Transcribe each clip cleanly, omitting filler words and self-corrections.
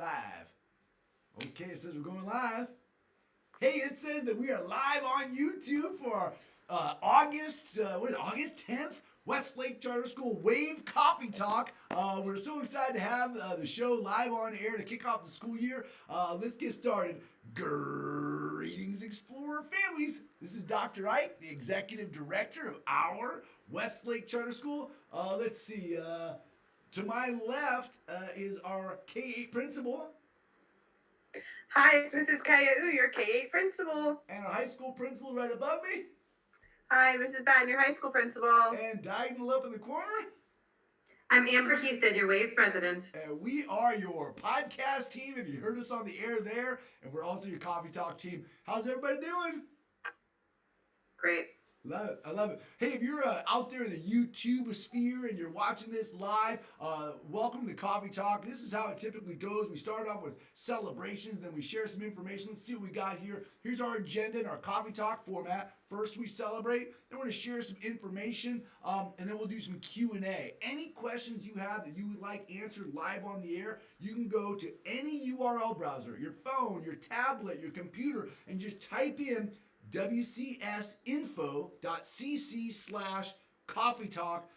live? Okay, it says we're going live. Hey, it says that we are live on YouTube for August 10th, Westlake Charter School Wave Coffee Talk. We're so excited to have the show live on air to kick off the school year. Let's get started. Greetings, Explorer families. This is Dr. Ike, the Executive Director of our Westlake Charter School. Let's see. To my left is our K-8 principal. Hi, it's Mrs. Kayau, your K-8 principal. And our high school principal right above me. Hi, Mrs. Batten, your high school principal. And diagonal up in the corner. I'm Amber Husted, your WAVE president. And we are your podcast team, if you heard us on the air there. And we're also your Coffee Talk team. How's everybody doing? Great. Love it. I love it. Hey, if you're out there in the YouTube sphere and you're watching this live, welcome to Coffee Talk. This is how it typically goes. We start off with celebrations, then we share some information. Let's see what we got here. Here's our agenda in our Coffee Talk format. First, we celebrate. Then we're going to share some information, and then we'll do some Q&A. Any questions you have that you would like answered live on the air, you can go to any URL browser, your phone, your tablet, your computer, and just type in wcsinfo.cc/coffee talk.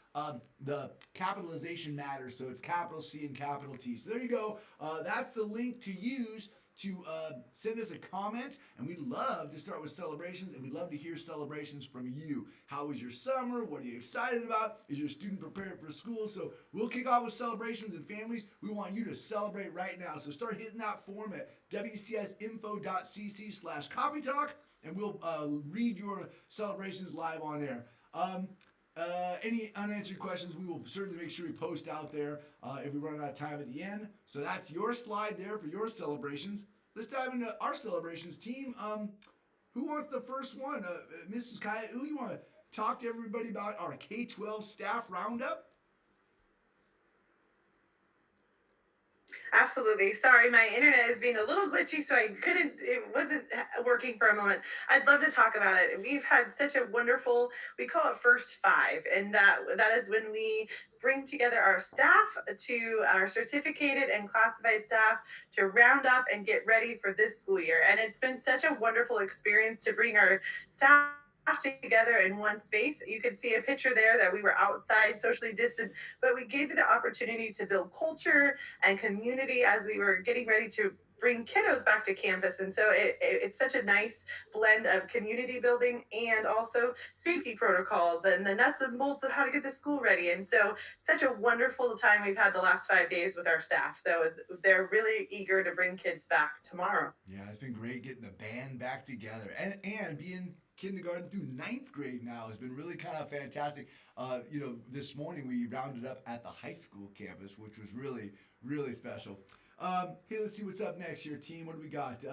The capitalization matters, so it's capital C and capital T. So there you go. That's the link to use to send us a comment, and we'd love to start with celebrations, and we'd love to hear celebrations from you. How was your summer? What are you excited about? Is your student prepared for school? So we'll kick off with celebrations, and families, we want you to celebrate right now. So start hitting that form at wcsinfo.cc/coffee talk. And we'll read your celebrations live on air. Any unanswered questions, we will certainly make sure we post out there if we run out of time at the end. So that's your slide there for your celebrations. Let's dive into our celebrations team. Who wants the first one? Mrs. Kaya, who you want to talk to everybody about our K-12 staff roundup? Absolutely. Sorry, my internet is being a little glitchy, so it wasn't working for a moment. I'd love to talk about it. We've had such a wonderful, we call it First Five, and that is when we bring together our staff to our certificated and classified staff to round up and get ready for this school year. And it's been such a wonderful experience to bring our staff together in one space. You could see a picture there that we were outside, socially distant, but we gave you the opportunity to build culture and community as we were getting ready to bring kiddos back to campus. And so it's such a nice blend of community building and also safety protocols and the nuts and bolts of how to get the school ready. And so such a wonderful time we've had the last 5 days with our staff. So they're really eager to bring kids back tomorrow. Yeah, it's been great getting the band back together and being kindergarten through ninth grade now has been really kind of fantastic. This morning we rounded up at the high school campus, which was really, really special. Hey, let's see what's up next here, team. What do we got?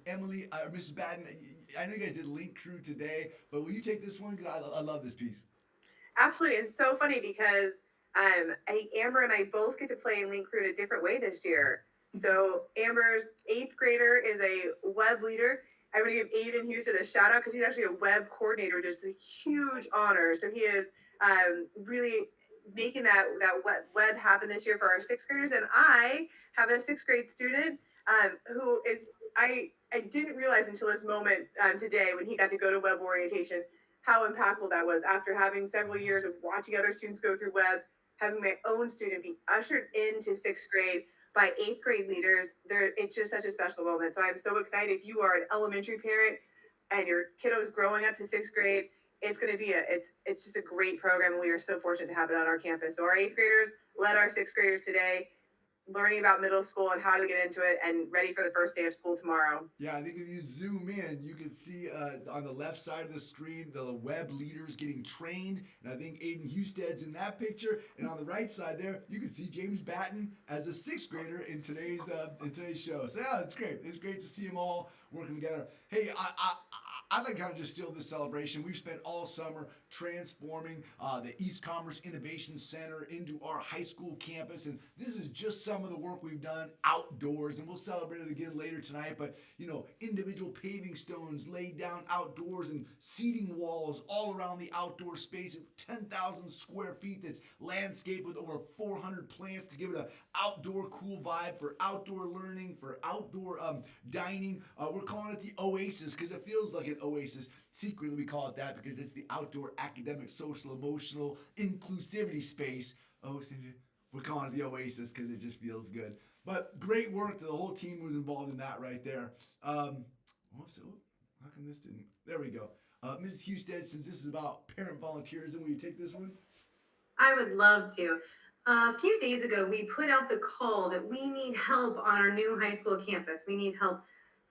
Emily, Mrs. Batten, I know you guys did Link Crew today, but will you take this one? Because I love this piece. Absolutely. It's so funny because Amber and I both get to play Link Crew in a different way this year. So Amber's 8th grader is a web leader. I'm going to give Aiden Houston a shout out because he's actually a web coordinator, which is a huge honor. So he is really making that web happen this year for our 6th graders. And I have a 6th grade student who is, I didn't realize until this moment today when he got to go to web orientation, how impactful that was after having several years of watching other students go through web, having my own student be ushered into 6th grade by 8th grade leaders. It's just such a special moment. So I'm so excited. If you are an elementary parent and your kiddo is growing up to 6th grade, it's going to be it's just a great program. And we are so fortunate to have it on our campus. So our 8th graders led our 6th graders today, learning about middle school and how to get into it and ready for the first day of school tomorrow. Yeah, I think if you zoom in, you can see on the left side of the screen, the web leaders getting trained. And I think Aiden Husted's in that picture. And on the right side there, you can see James Batten as a 6th grader in today's show. So yeah, it's great. It's great to see them all working together. Hey, I'd like to kind of just steal this celebration. We've spent all summer transforming the East Commerce Innovation Center into our high school campus, and this is just some of the work we've done outdoors, and we'll celebrate it again later tonight. But individual paving stones laid down outdoors and seating walls all around the outdoor space, 10,000 square feet that's landscaped with over 400 plants to give it an outdoor cool vibe for outdoor learning, for outdoor dining. We're calling it the Oasis because it feels like an oasis. Secretly, we call it that because it's the outdoor academic, social, emotional inclusivity space. We're calling it the Oasis because it just feels good. But great work. The whole team was involved in that right there. How come this didn't? There we go. Mrs. Husted, since this is about parent volunteerism, will you take this one? I would love to. A few days ago, we put out the call that we need help on our new high school campus. We need help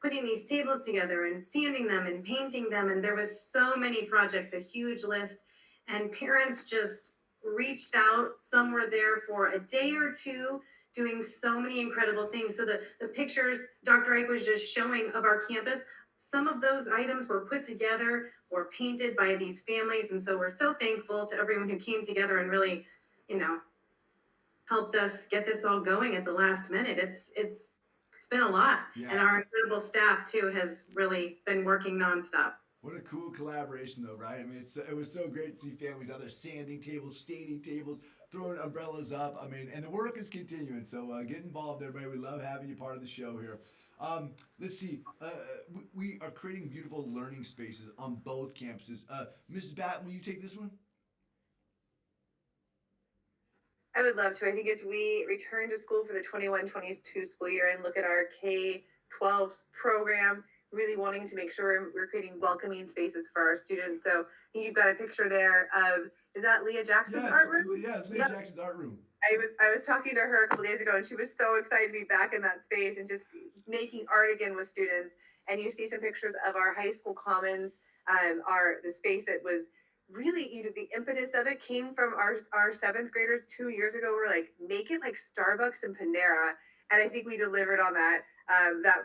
putting these tables together and sanding them and painting them. And there was so many projects, a huge list. And parents just reached out. Some were there for a day or two doing so many incredible things. So the pictures Dr. Ike was just showing of our campus, some of those items were put together or painted by these families. And so we're so thankful to everyone who came together and really, helped us get this all going at the last minute. It's been a lot. Yeah. And our incredible staff too has really been working nonstop. What a cool collaboration, though, right? I mean, it was so great to see families out there sanding tables, staining tables, throwing umbrellas up. I mean, and the work is continuing. So get involved, everybody. We love having you part of the show here. Let's see. We are creating beautiful learning spaces on both campuses. Mrs. Batten, will you take this one? I would love to. I think as we return to school for the 21-22 school year and look at our K-12 program, really wanting to make sure we're creating welcoming spaces for our students. So I think you've got a picture there of, is that Leah Jackson's art room? Yeah, it's Leah Jackson's art room. I was talking to her a couple days ago, and she was so excited to be back in that space and just making art again with students. And you see some pictures of our high school commons, the space that was really, the impetus of it came from our seventh graders 2 years ago. We're like, make it like Starbucks and Panera, and I think we delivered on that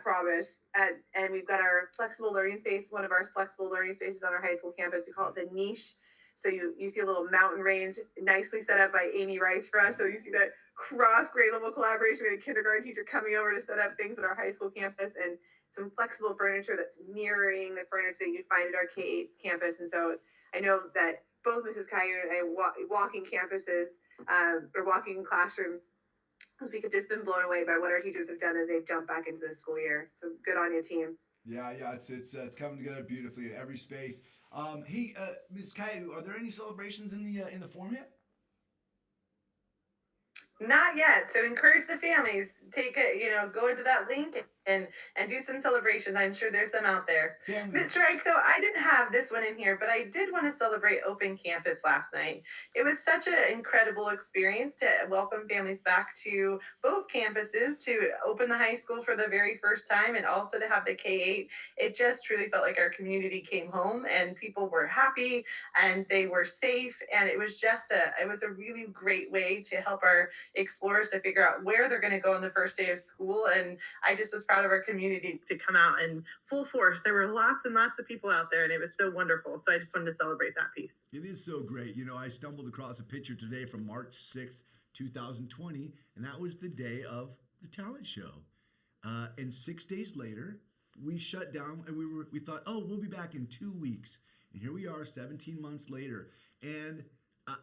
promise. And we've got our flexible learning space, one of our flexible learning spaces on our high school campus. We call it the niche. So you see a little mountain range nicely set up by Amy Rice for us. So you see that cross grade level collaboration. We had a kindergarten teacher coming over to set up things at our high school campus, and some flexible furniture that's mirroring the furniture that you find at our K-8 campus. And so I know that both Mrs. Caillou and I walking campuses or walking classrooms, we could just been blown away by what our teachers have done as they've jumped back into the school year. So good on you, team. Yeah, it's coming together beautifully in every space. Hey, Ms. Caillou, are there any celebrations in the format? Not yet. So encourage the families. Take it, go into that link and do some celebrations. I'm sure there's some out there. Mr. Ike, though, I didn't have this one in here, but I did want to celebrate Open Campus last night. It was such an incredible experience to welcome families back to both campuses, to open the high school for the very first time, and also to have the K-8. It just truly felt like our community came home, and people were happy and they were safe. And it was a really great way to help our explorers to figure out where they're going to go on the first day of school. And I just was proud of our community to come out in full force. There were lots and lots of people out there, and it was so wonderful. So I just wanted to celebrate that piece. It is so great. I stumbled across a picture today from March 6th, 2020, and that was the day of the talent show. And 6 days later, we shut down, and we thought, we'll be back in 2 weeks. And here we are 17 months later, and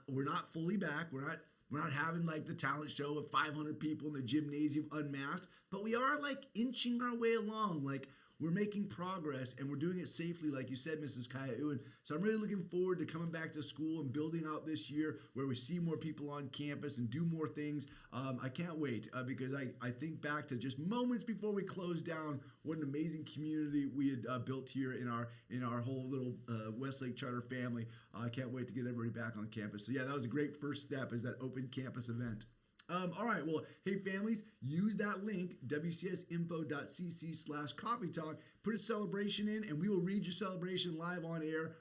we're not fully back. We're not having like the talent show with 500 people in the gymnasium unmasked, but we are like inching our way along. Like we're making progress, and we're doing it safely, like you said, Mrs. Caillou. And so I'm really looking forward to coming back to school and building out this year where we see more people on campus and do more things. I can't wait because I think back to just moments before we closed down, what an amazing community we had built here in our whole little Westlake Charter family. I can't wait to get everybody back on campus. So yeah, that was a great first step, is that open campus event. All right, well, hey, families, use that link, wcsinfo.cc/CoffeeTalk. Put a celebration in, and we will read your celebration live on air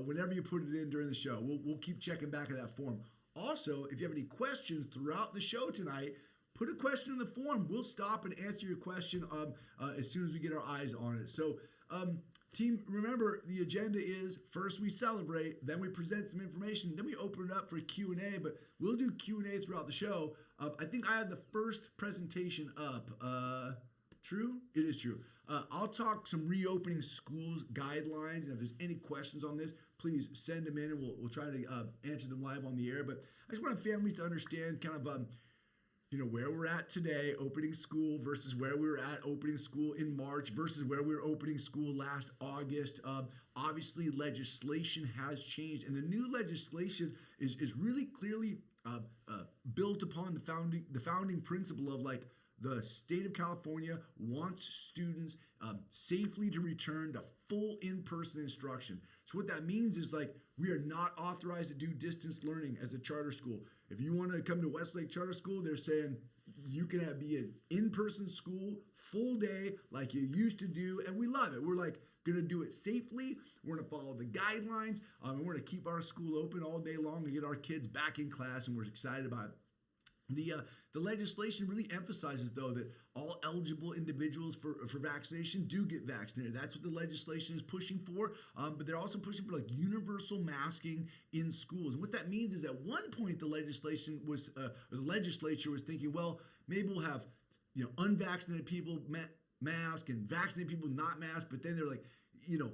whenever you put it in during the show. We'll keep checking back at that form. Also, if you have any questions throughout the show tonight, put a question in the form. We'll stop and answer your question as soon as we get our eyes on it. So, team, remember the agenda is first we celebrate, then we present some information, then we open it up for Q&A, but we'll do Q&A throughout the show. I think I have the first presentation up. True? It is true. I'll talk some reopening schools guidelines, and if there's any questions on this, please send them in, and we'll try to answer them live on the air. But I just want families to understand kind of where we're at today, opening school versus where we were at opening school in March versus where we were opening school last August. Obviously, legislation has changed, and the new legislation is really clearly built upon the founding principle of like the state of California wants students safely to return to full in-person instruction. So what that means is like we are not authorized to do distance learning as a charter school. If you want to come to Westlake Charter School, they're saying you can be an in-person school full day like you used to do, and we love it. We're like going to do it safely. We're going to follow the guidelines, and we're going to keep our school open all day long and get our kids back in class, and we're excited about it. The legislation really emphasizes, though, that all eligible individuals for vaccination do get vaccinated. That's what the legislation is pushing for, but they're also pushing for like universal masking in schools. And what that means is at one point the legislature was thinking, well, maybe we'll have unvaccinated people mask and vaccinated people not mask, but then they're like,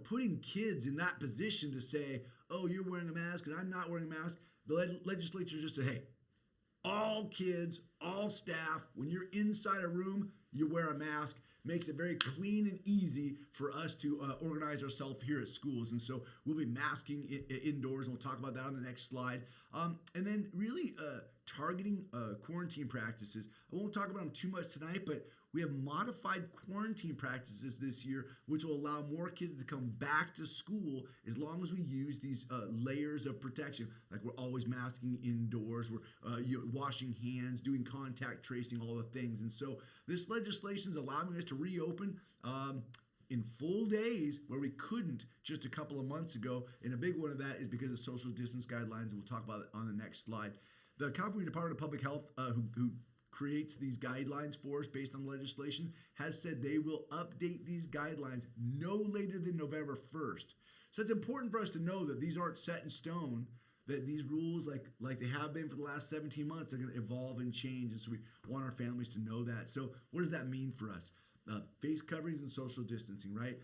putting kids in that position to say, oh, you're wearing a mask and I'm not wearing a mask. The legislature just said, hey, all kids, all staff, when you're inside a room, you wear a mask. Makes it very clean and easy for us to organize ourselves here at schools. And so we'll be masking indoors, and we'll talk about that on the next slide. And then really targeting quarantine practices. I won't talk about them too much tonight, but we have modified quarantine practices this year, which will allow more kids to come back to school as long as we use these layers of protection. Like we're always masking indoors, we're washing hands, doing contact tracing, all the things. And so this legislation is allowing us to reopen in full days where we couldn't just a couple of months ago. And a big one of that is because of social distance guidelines. We'll talk about it on the next slide. The California Department of Public Health, who creates these guidelines for us based on legislation, has said they will update these guidelines no later than November 1st. So it's important for us to know that these aren't set in stone, that these rules, like they have been for the last 17 months, are going to evolve and change. And so we want our families to know that. So what does that mean for us? Face coverings and social distancing, right?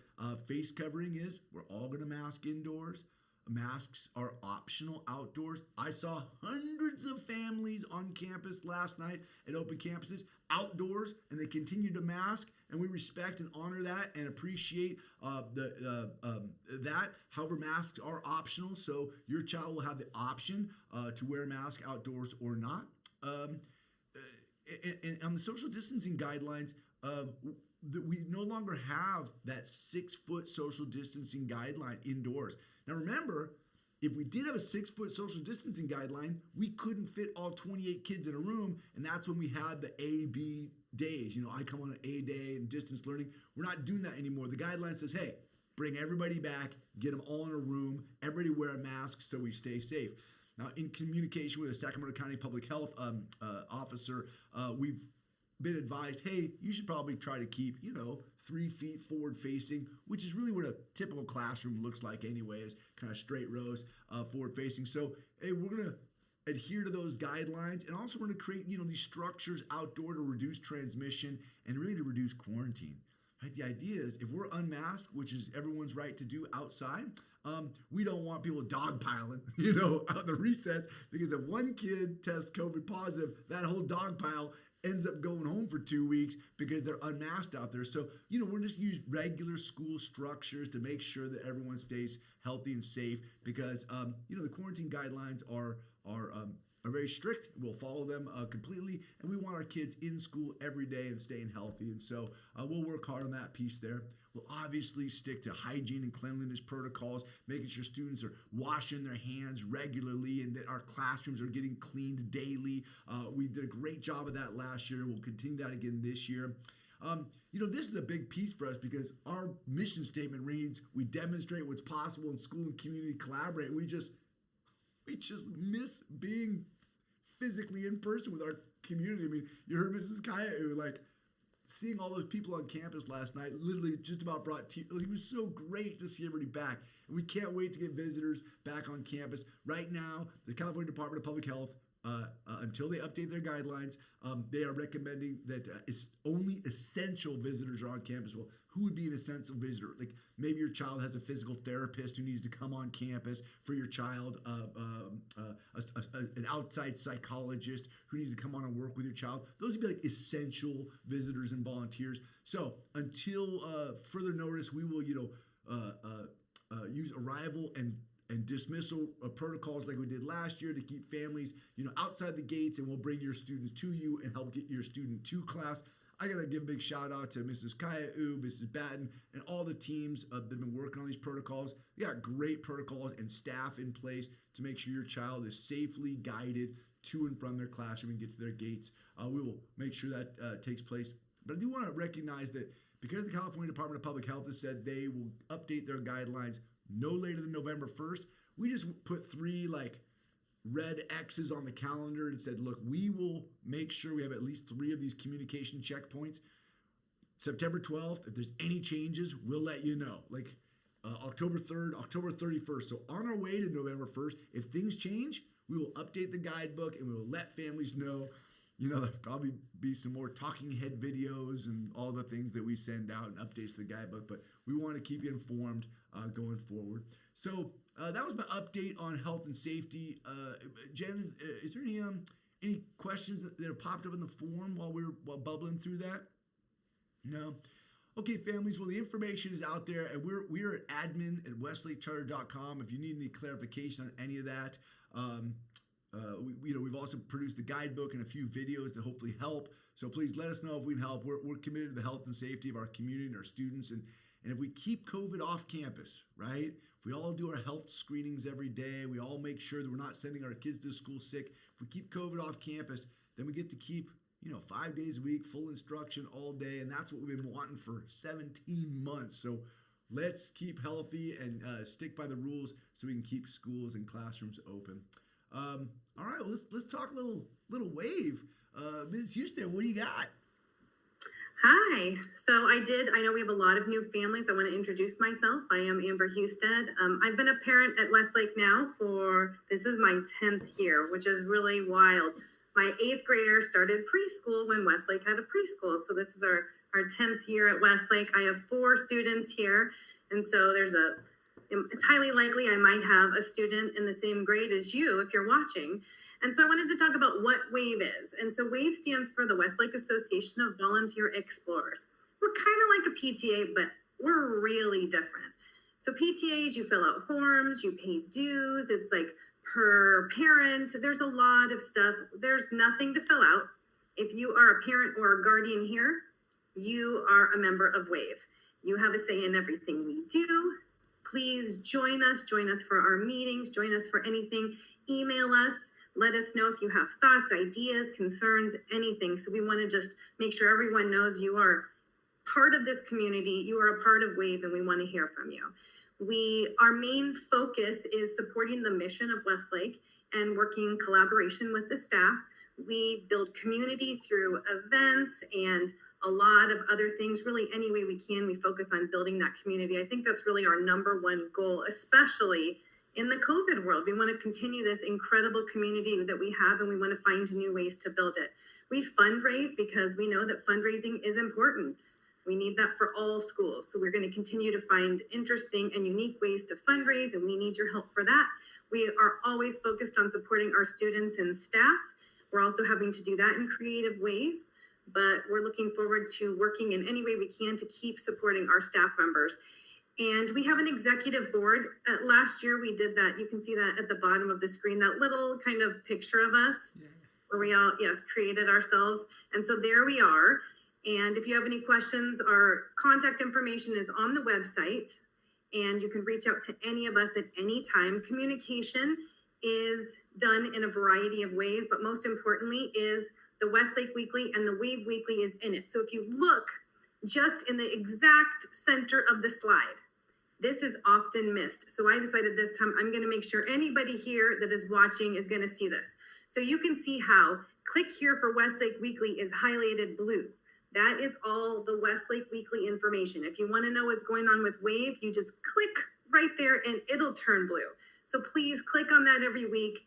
Face covering is we're all going to mask indoors. Masks are optional outdoors. I saw hundreds of families on campus last night at open campuses outdoors, and they continue to mask, and we respect and honor that and appreciate that. However, masks are optional, so your child will have the option to wear a mask outdoors or not. And on the social distancing guidelines, we no longer have that 6-foot social distancing guideline indoors. Now remember, if we did have a 6-foot social distancing guideline, we couldn't fit all 28 kids in a room, and that's when we had the A-B days. I come on an A day and distance learning. We're not doing that anymore. The guideline says, hey, bring everybody back, get them all in a room, everybody wear a mask so we stay safe. Now, in communication with a Sacramento County Public Health officer, we've been advised, hey, you should probably try to keep, 3 feet forward facing, which is really what a typical classroom looks like anyways, kind of straight rows forward facing. So, hey, we're going to adhere to those guidelines, and also we're going to create, these structures outdoor to reduce transmission and really to reduce quarantine. Right? The idea is if we're unmasked, which is everyone's right to do outside, we don't want people dogpiling, out the recess, because if one kid tests COVID positive, that whole dogpile ends up going home for 2 weeks because they're unmasked out there. So, we're just use regular school structures to make sure that everyone stays healthy and safe because, the quarantine guidelines are very strict. We'll follow them completely, and we want our kids in school every day and staying healthy. And so we'll work hard on that piece there. We'll obviously stick to hygiene and cleanliness protocols, making sure students are washing their hands regularly and that our classrooms are getting cleaned daily. We did a great job of that last year. We'll continue that again this year. This is a big piece for us because our mission statement reads, we demonstrate what's possible in school and community collaborate. We just miss being physically in person with our community. I mean, you heard Mrs. Kaya, like, seeing all those people on campus last night literally just about brought tears. It was so great to see everybody back. And we can't wait to get visitors back on campus. Right now, the California Department of Public Health, until they update their guidelines, they are recommending that it's only essential visitors are on campus. Well, who would be an essential visitor? Like maybe your child has a physical therapist who needs to come on campus for your child, an outside psychologist who needs to come on and work with your child. Those would be like essential visitors and volunteers. So until further notice, we will, use arrival and dismissal protocols like we did last year to keep families, outside the gates, and we'll bring your students to you and help get your student to class. I got to give a big shout out to Mrs. Kaya, Mrs. Batten, and all the teams that have been working on these protocols. They got great protocols and staff in place to make sure your child is safely guided to and from their classroom and get to their gates. We will make sure that takes place. But I do want to recognize that because the California Department of Public Health has said they will update their guidelines no later than November 1st, we just put 3 red X's on the calendar and said, look, we will make sure we have at least 3 of these communication checkpoints. September 12th, if there's any changes, we'll let you know. October 3rd, October 31st. So on our way to November 1st, if things change, we will update the guidebook and we will let families know. There'll probably be some more talking head videos and all the things that we send out and updates to the guidebook, but we want to keep you informed going forward. So that was my update on health and safety. Jen, is there any questions that have popped up in the forum while bubbling through that? No? Okay, families, well, the information is out there, and we're at admin@westlakecharter.com if you need any clarification on any of that. We've also produced the guidebook and a few videos that hopefully help. So please let us know if we can help. We're committed to the health and safety of our community and our students. And if we keep COVID off campus, right? If we all do our health screenings every day, we all make sure that we're not sending our kids to school sick. If we keep COVID off campus, then we get to keep, 5 days a week, full instruction all day. And that's what we've been wanting for 17 months. So let's keep healthy and stick by the rules so we can keep schools and classrooms open. All right, well, let's talk a little wave. Ms. Houston, what do you got? Hi. So I know we have a lot of new families. I want to introduce myself. I am Amber Husted. I've been a parent at Westlake now this is my 10th year, which is really wild. My 8th grader started preschool when Westlake had a preschool. So this is our 10th year at Westlake. I have 4 students here. And so it's highly likely I might have a student in the same grade as you if you're watching. And so I wanted to talk about what WAVE is. And so WAVE stands for the Westlake Association of Volunteer Explorers. We're kind of like a PTA, but we're really different. So PTAs, you fill out forms, you pay dues. It's like per parent. There's a lot of stuff. There's nothing to fill out. If you are a parent or a guardian here, you are a member of WAVE. You have a say in everything we do. Please join us for our meetings, join us for anything. Email us. Let us know if you have thoughts, ideas, concerns, anything. So we want to just make sure everyone knows you are part of this community. You are a part of WAVE, and we want to hear from you. Our main focus is supporting the mission of Westlake and working in collaboration with the staff. We build community through events and a lot of other things. Really, any way we can, we focus on building that community. I think that's really our number one goal, especially in the COVID world. We want to continue this incredible community that we have, and we want to find new ways to build it. We fundraise because we know that fundraising is important. We need that for all schools. So we're going to continue to find interesting and unique ways to fundraise, and we need your help for that. We are always focused on supporting our students and staff. We're also having to do that in creative ways, but we're looking forward to working in any way we can to keep supporting our staff members. And we have an executive board. Last year we did that. You can see that at the bottom of the screen, that little kind of picture of us where we all, created ourselves. And so there we are. And if you have any questions, our contact information is on the website, and you can reach out to any of us at any time. Communication is done in a variety of ways, but most importantly is the Westlake Weekly, and the WAVE Weekly is in it. So if you look just in the exact center of the slide, this is often missed. So I decided this time I'm going to make sure anybody here that is watching is going to see this. So you can see how click here for Westlake Weekly is highlighted blue. That is all the Westlake Weekly information. If you want to know what's going on with WAVE, you just click right there and it'll turn blue. So please click on that every week.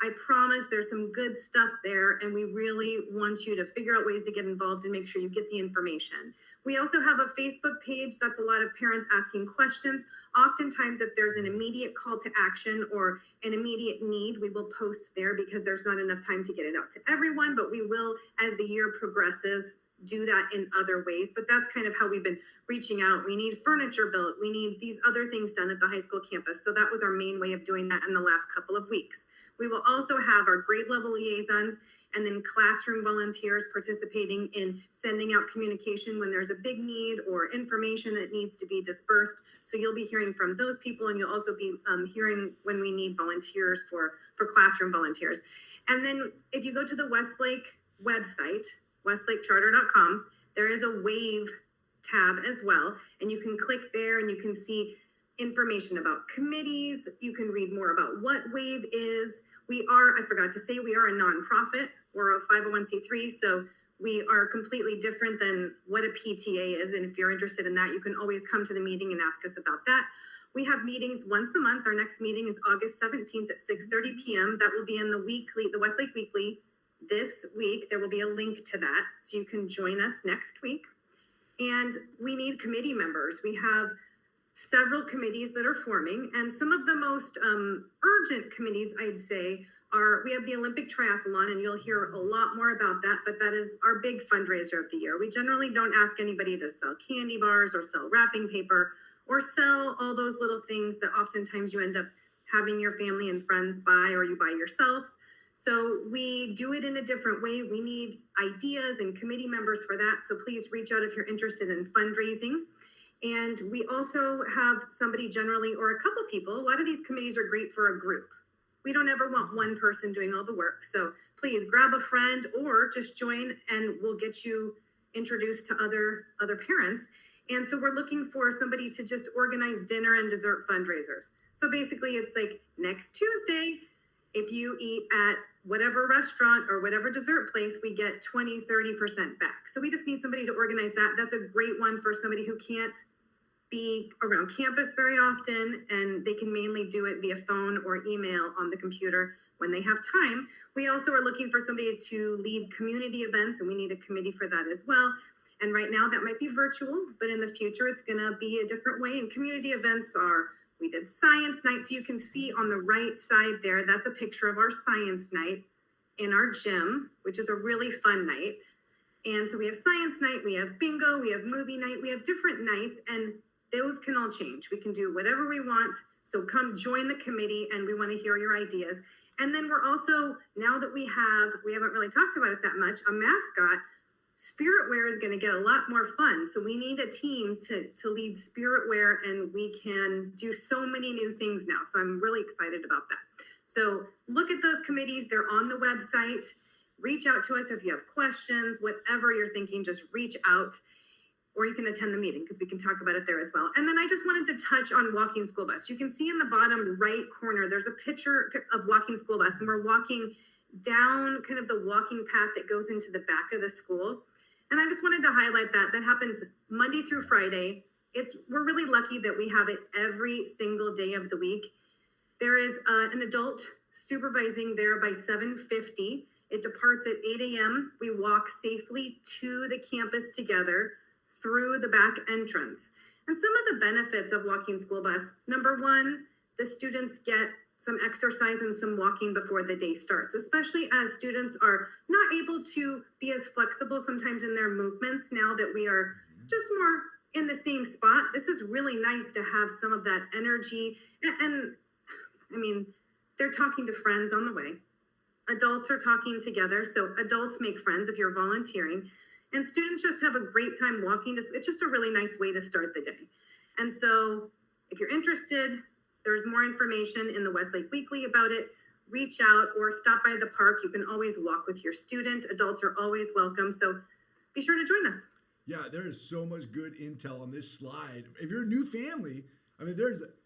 I promise there's some good stuff there, and we really want you to figure out ways to get involved and make sure you get the information. We also have a Facebook page. That's a lot of parents asking questions. Oftentimes, if there's an immediate call to action or an immediate need, we will post there because there's not enough time to get it out to everyone, but we will, as the year progresses, do that in other ways. But that's kind of how we've been reaching out. We need furniture built. We need these other things done at the high school campus. So that was our main way of doing that in the last couple of weeks. We will also have our grade level liaisons and then classroom volunteers participating in sending out communication when there's a big need or information that needs to be dispersed. So you'll be hearing from those people, and you'll also be hearing when we need volunteers for classroom volunteers. And then if you go to the Westlake website, westlakecharter.com, there is a WAVE tab as well, and you can click there and you can see information about committees. You can read more about what WAVE is. I forgot to say, we are a nonprofit. We're a 501c3, so we are completely different than what a PTA is. And if you're interested in that, you can always come to the meeting and ask us about that. We have meetings once a month. Our next meeting is August 17th at 6:30 p.m. That will be in the Westlake Weekly. This week, there will be a link to that, so you can join us next week. And we need committee members. We have several committees that are forming, and some of the most urgent committees, I'd say, we have the Olympic Triathlon, and you'll hear a lot more about that, but that is our big fundraiser of the year. We generally don't ask anybody to sell candy bars or sell wrapping paper or sell all those little things that oftentimes you end up having your family and friends buy, or you buy yourself. So we do it in a different way. We need ideas and committee members for that. So please reach out if you're interested in fundraising. And we also have somebody generally, or a couple people. A lot of these committees are great for a group. We don't ever want one person doing all the work. So please grab a friend or just join, and we'll get you introduced to other parents. And so we're looking for somebody to just organize dinner and dessert fundraisers. So basically it's like next Tuesday, if you eat at whatever restaurant or whatever dessert place, we get 20, 30% back. So we just need somebody to organize that. That's a great one for somebody who can't be around campus very often, and they can mainly do it via phone or email on the computer when they have time. We also are looking for somebody to lead community events, and we need a committee for that as well. And right now that might be virtual, but in the future it's gonna be a different way. And community events we did science night. So you can see on the right side there, that's a picture of our science night in our gym, which is a really fun night. And so we have science night, we have bingo, we have movie night, we have different nights, and those can all change. We can do whatever we want. So come join the committee, and we want to hear your ideas. And then we're also, now that we haven't really talked about it that much, a mascot. Spirit Wear is going to get a lot more fun. So we need a team to lead Spirit Wear, and we can do so many new things now. So I'm really excited about that. So look at those committees. They're on the website. Reach out to us if you have questions, whatever you're thinking, just reach out, or you can attend the meeting because we can talk about it there as well. And then I just wanted to touch on walking school bus. You can see in the bottom right corner, there's a picture of walking school bus, and we're walking down kind of the walking path that goes into the back of the school. And I just wanted to highlight that. That happens Monday through Friday. We're really lucky that we have it every single day of the week. There is an adult supervising there by 7:50. It departs at 8 a.m. We walk safely to the campus together through the back entrance. And some of the benefits of walking school bus, number one, the students get some exercise and some walking before the day starts, especially as students are not able to be as flexible sometimes in their movements now that we are just more in the same spot. This is really nice to have some of that energy. And I mean, they're talking to friends on the way. Adults are talking together. So adults make friends if you're volunteering. And students just have a great time walking. It's just a really nice way to start the day. And so if you're interested, there's more information in the Westlake Weekly about it. Reach out or stop by the park. You can always walk with your student. Adults are always welcome. So be sure to join us. Yeah, there is so much good intel on this slide. If you're a new family, I mean,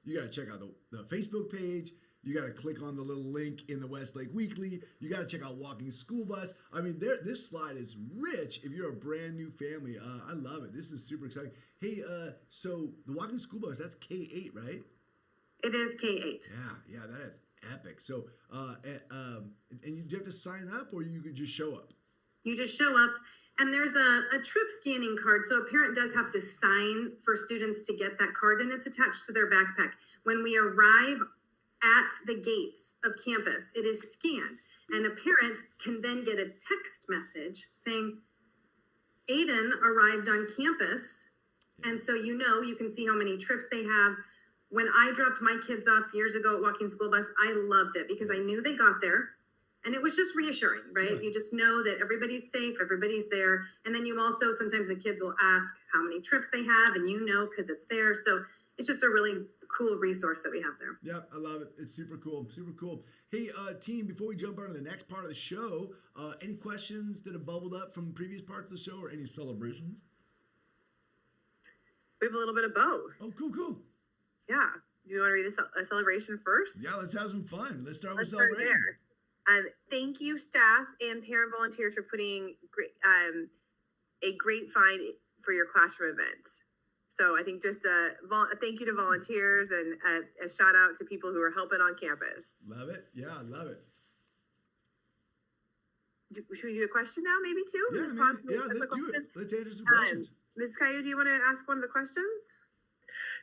you got to check out the Facebook page. You got to click on the little link in the Westlake Weekly. You got to check out Walking School Bus. I mean, this slide is rich if you're a brand new family. I love it. This is super exciting. Hey, so the Walking School Bus, that's K-8, right? It is K-8. Yeah, that is epic. So, and you do you have to sign up, or you could just show up? You just show up, and there's a trip scanning card. So a parent does have to sign for students to get that card, and it's attached to their backpack. When we arrive at the gates of campus, it is scanned, and a parent can then get a text message saying, Aiden arrived on campus, and so you can see how many trips they have. When I dropped my kids off years ago at Walking School Bus, I loved it because I knew they got there. And it was just reassuring, right? Yeah. You just know that everybody's safe, everybody's there. And then you also, sometimes the kids will ask how many trips they have, and because it's there. So it's just a really cool resource that we have there. Yep, I love it. It's super cool, super cool. Hey, team, before we jump on to the next part of the show, any questions that have bubbled up from previous parts of the show or any celebrations? We have a little bit of both. Oh, cool. Yeah. Do you want to read a celebration first? Yeah, let's have some fun. Let's start Let's with start celebrations. there. Thank you, staff and parent volunteers, for putting a great find for your classroom events. So I think just a thank you to volunteers and a shout out to people who are helping on campus. Love it. Yeah, I love it. Should we do a question now, maybe too? Yeah, man. Yeah, let's do it. Let's answer some questions. Mrs. Caillou, do you want to ask one of the questions?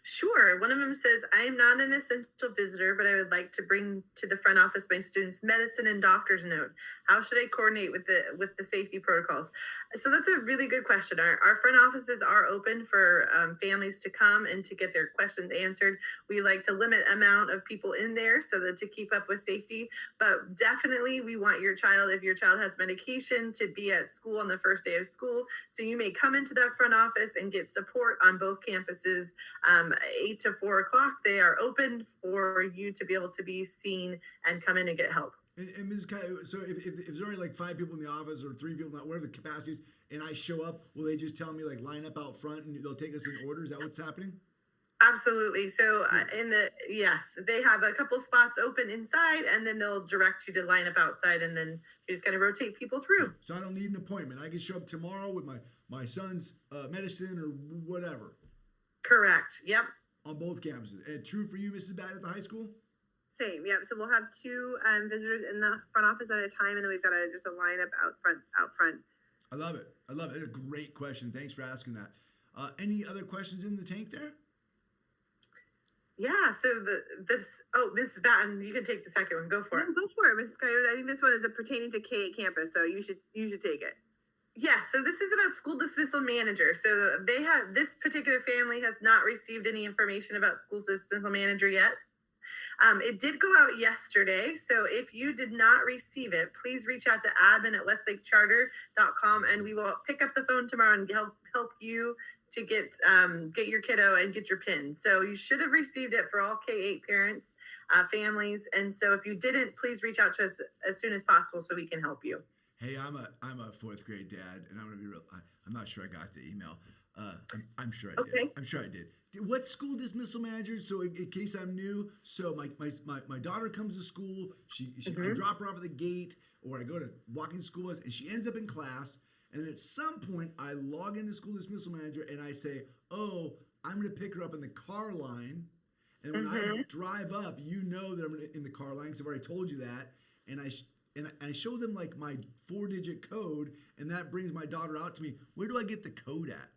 Sure. One of them says, I am not an essential visitor, but I would like to bring to the front office my students' medicine and doctor's note. How should I coordinate with the safety protocols? So that's a really good question. Our front offices are open for families to come and to get their questions answered. We like to limit amount of people in there so that to keep up with safety. But definitely we want your child, if your child has medication, to be at school on the first day of school. So you may come into that front office and get support on both campuses. 8 to 4 o'clock, they are open for you to be able to be seen and come in and get help. And Mrs. Caillou, so if there's only like 5 people in the office or 3 people, whatever the capacity is, and I show up, will they just tell me like line up out front and they'll take us in order? Is that what's happening? Absolutely. So yes, they have a couple spots open inside, and then they'll direct you to line up outside, and then you just kind of rotate people through. So I don't need an appointment. I can show up tomorrow with my son's medicine or whatever. Correct. Yep. On both campuses. And true for you, Mrs. Batt, at the high school? Same, yep. So we'll have 2 visitors in the front office at a time, and then we've got just a lineup out front. I love it. It's a great question. Thanks for asking that. Any other questions in the tank there? Yeah. So Mrs. Batten, you can take the second one. Go for it. Go for it, Mrs. Caillou. I think this one is pertaining to K-8 campus, so you should take it. Yeah, so this is about school dismissal manager. So this particular family has not received any information about school dismissal manager yet. It did go out yesterday. So if you did not receive it, please reach out to admin@westlakecharter.com, and we will pick up the phone tomorrow and help you to get your kiddo and get your PIN. So you should have received it for all K-8 parents, families. And so if you didn't, please reach out to us as soon as possible so we can help you. Hey, I'm a 4th grade dad, and I'm gonna be real. I'm not sure I got the email. I'm sure I did. Okay. I'm sure I did. What school dismissal manager? So in case I'm new, so my daughter comes to school. I drop her off at the gate, or I go to Walking School Bus, and she ends up in class. And at some point, I log into school dismissal manager, and I say, "Oh, I'm gonna pick her up in the car line." And when I drive up, you know that I'm in the car line because I've already told you that, and I show them like my 4-digit code, and that brings my daughter out to me. Where do I get the code at?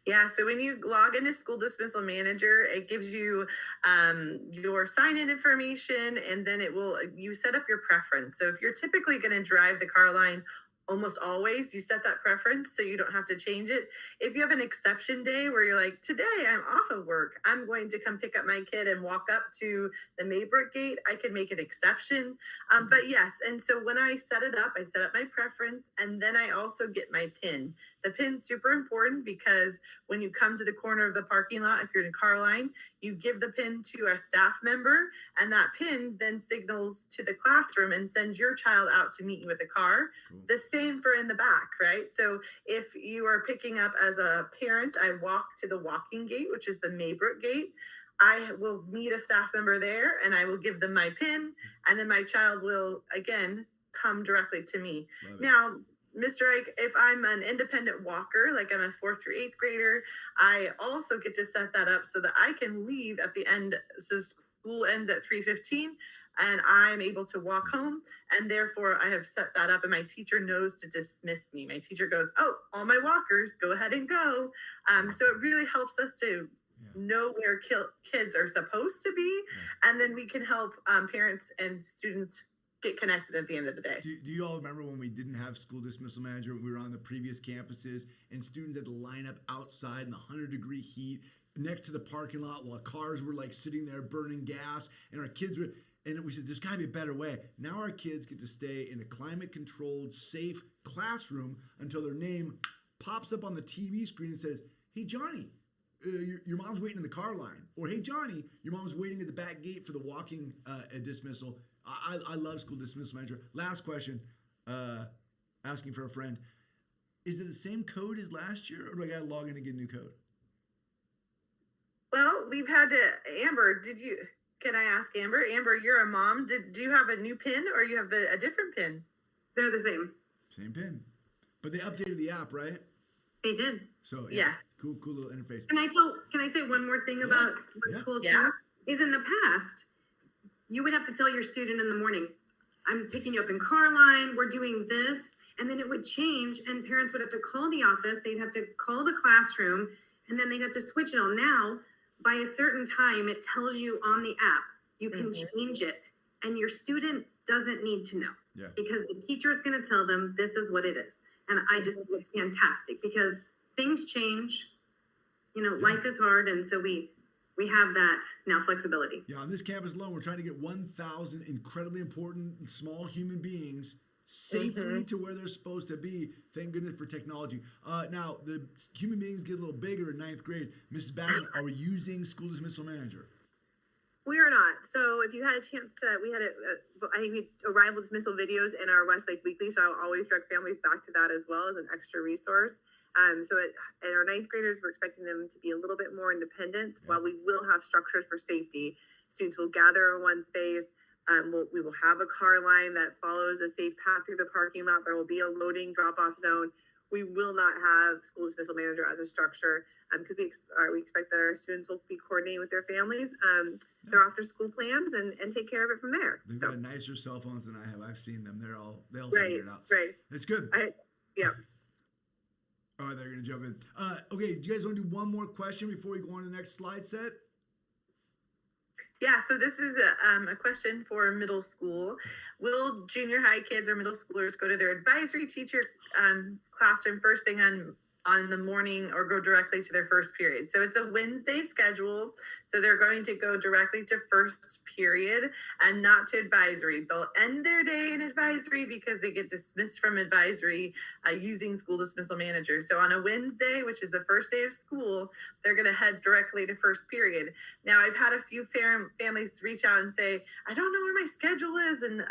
Yeah, so when you log into School Dismissal Manager, it gives you your sign-in information, and then you set up your preference. So if you're typically going to drive the car line, almost always you set that preference so you don't have to change it. If you have an exception day where you're like, today I'm off of work, I'm going to come pick up my kid and walk up to the Maybrook gate, I can make an exception. But yes, and so when I set it up, I set up my preference, and then I also get my PIN. The PIN's super important because when you come to the corner of the parking lot, if you're in a car line, you give the PIN to a staff member, and that PIN then signals to the classroom and sends your child out to meet you at the car. Cool. The same for in the back, right? So if you are picking up as a parent, I walk to the walking gate, which is the Maybrook gate. I will meet a staff member there and I will give them my PIN, and then my child will again come directly to me. Now, Mr. Ike, if I'm an independent walker, like I'm a 4th through 8th grader, I also get to set that up so that I can leave at the end. So school ends at 3:15 and I'm able to walk home, and therefore I have set that up, and my teacher knows to dismiss me. My teacher goes, "Oh, all my walkers, go ahead and go." So it really helps us to know where kids are supposed to be, and then we can help parents and students get connected at the end of the day. Do you all remember when we didn't have school dismissal manager? We were on the previous campuses, and students had to line up outside in the 100-degree heat next to the parking lot while cars were like sitting there burning gas, and our kids were. And we said, there's got to be a better way. Now our kids get to stay in a climate-controlled, safe classroom until their name pops up on the TV screen and says, "Hey, Johnny, your mom's waiting in the car line." Or, "Hey, Johnny, your mom's waiting at the back gate for the walking dismissal." I love school dismissal manager. Last question, asking for a friend. Is it the same code as last year, or do I got to log in and get a new code? Well, we've had to, Amber, can I ask Amber? Amber, you're a mom. Do you have a new PIN, or you have a different PIN? They're the same. Same PIN. But they updated the app, right? They did. So yeah. Cool little interface. Can I say one more thing about what's cool too? Is in the past, you would have to tell your student in the morning, "I'm picking you up in car line, we're doing this," and then it would change, and parents would have to call the office, they'd have to call the classroom, and then they'd have to switch it all. Now, by a certain time, it tells you on the app. You can change it, and your student doesn't need to know. Yeah. Because the teacher is going to tell them this is what it is. And I just think it's fantastic because things change. Life is hard, and so we have that now flexibility. Yeah, on this campus alone, we're trying to get 1,000 incredibly important small human beings safely to where they're supposed to be. Thank goodness for technology. Now, the human beings get a little bigger in 9th grade. Mrs. Batten, are we using school dismissal manager? We are not. So if you had a chance to, we had I think we arrival dismissal videos in our Westlake Weekly, so I'll always direct families back to that as well as an extra resource. So in our 9th graders, we're expecting them to be a little bit more independent, while we will have structures for safety. Students will gather in one space. We will have a car line that follows a safe path through the parking lot. There will be a loading drop-off zone. We will not have school dismissal manager as a structure because we expect that our students will be coordinating with their families, their after-school plans, and take care of it from there. They've got nicer cell phones than I have. I've seen them. They'll right, figure it out. Right. It's good. Yeah. All right, they're going to jump in. Okay, do you guys want to do one more question before we go on to the next slide set? Yeah, so this is a question for middle school. Will junior high kids or middle schoolers go to their advisory teacher classroom first thing on the morning, or go directly to their first period? So it's a Wednesday schedule. So they're going to go directly to first period and not to advisory. They'll end their day in advisory because they get dismissed from advisory using school dismissal manager. So on a Wednesday, which is the first day of school, they're going to head directly to first period. Now, I've had a few families reach out and say, "I don't know where my schedule is." And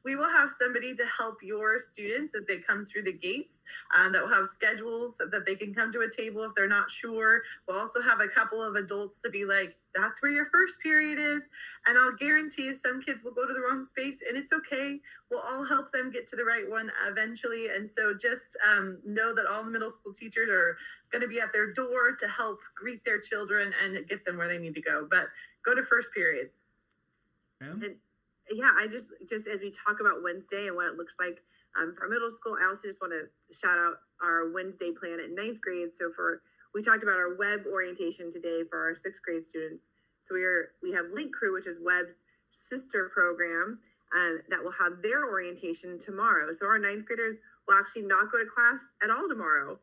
we will have somebody to help your students as they come through the gates that will have schedules that they can come to a table if they're not sure. We'll also have a couple of adults to be like, "That's where your first period is." And I'll guarantee some kids will go to the wrong space, and it's okay. We'll all help them get to the right one eventually. And so just know that all the middle school teachers are going to be at their door to help greet their children and get them where they need to go. But go to first period. And yeah, I just as we talk about Wednesday and what it looks like for middle school, I also just want to shout out our Wednesday plan at 9th grade. So we talked about our web orientation today for our 6th grade students. So we have Link Crew, which is Web's sister program, that will have their orientation tomorrow. So our 9th graders will actually not go to class at all tomorrow.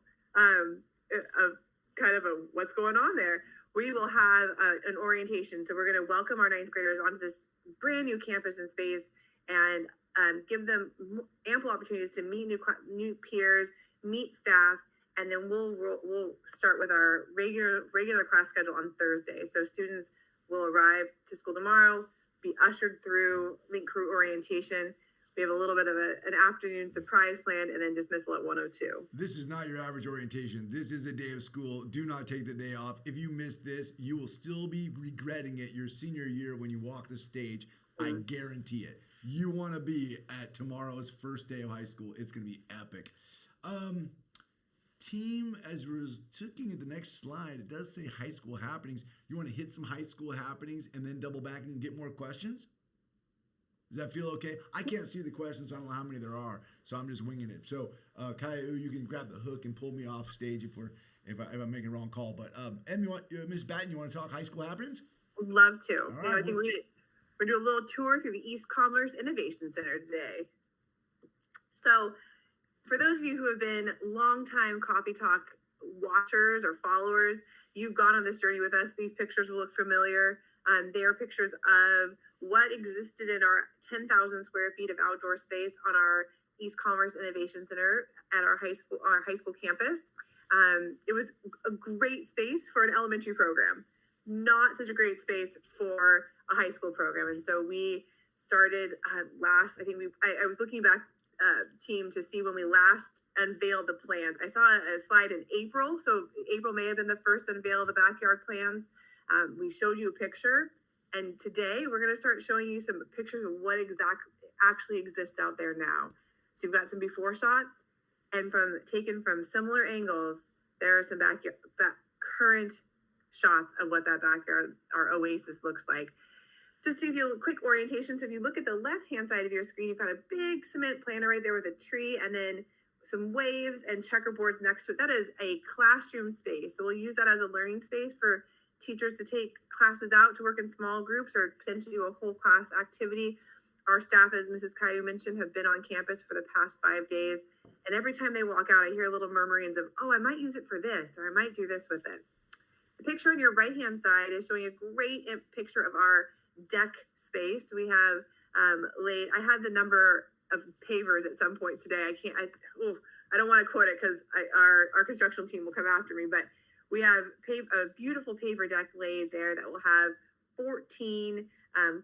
What's going on there. We will have an orientation. So we're going to welcome our 9th graders onto this brand new campus and space, and give them ample opportunities to meet new peers, meet staff, and then we'll start with our regular class schedule on Thursday. So students will arrive to school tomorrow, be ushered through Link Crew orientation. We have a little bit of an afternoon surprise planned, and then dismissal at 1:02. This is not your average orientation. This is a day of school. Do not take the day off. If you miss this, you will still be regretting it your senior year when you walk the stage. I guarantee it. You want to be at tomorrow's first day of high school. It's going to be epic. Team, as we're looking at the next slide, it does say high school happenings. You want to hit some high school happenings and then double back and get more questions? Does that feel okay? I can't see the questions, so I don't know how many there are, so I'm just winging it. So, Caillou, you can grab the hook and pull me off stage if I'm making a wrong call. But Em, Miss Batten, you want to talk high school happenings? Would love to. All right, I think we're gonna do a little tour through the East Commerce Innovation Center today. So, for those of you who have been longtime Coffee Talk watchers or followers, you've gone on this journey with us. These pictures will look familiar. They are pictures of what existed in our 10,000 square feet of outdoor space on our East Commerce Innovation Center at our high school campus. It was a great space for an elementary program, not such a great space for a high school program. And so we started I was looking back, team, to see when we last unveiled the plans. I saw a slide in April, so April may have been the first to unveil the backyard plans. We showed you a picture, and today we're going to start showing you some pictures of what actually exists out there now. So you've got some before shots, and taken from similar angles, there are some current shots of what that backyard, our oasis, looks like. Just to give you a quick orientation, so if you look at the left-hand side of your screen, you've got a big cement planter right there with a tree, and then some waves and checkerboards next to it. That is a classroom space. So we'll use that as a learning space for teachers to take classes out to work in small groups or potentially do a whole class activity. Our staff, as Mrs. Caillou mentioned, have been on campus for the past 5 days. And every time they walk out, I hear little murmurings of, oh, I might use it for this, or I might do this with it. The picture on your right-hand side is showing a great picture of our deck space. We have I had the number of pavers at some point today. I don't want to quote it because our construction team will come after me, but we have a beautiful paver deck laid there that will have 14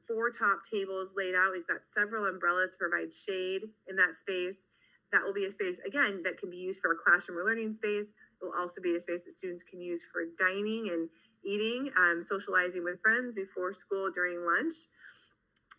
4 top tables laid out. We've got several umbrellas to provide shade in that space. That will be a space, again, that can be used for a classroom or learning space. It will also be a space that students can use for dining and eating, socializing with friends before school during lunch.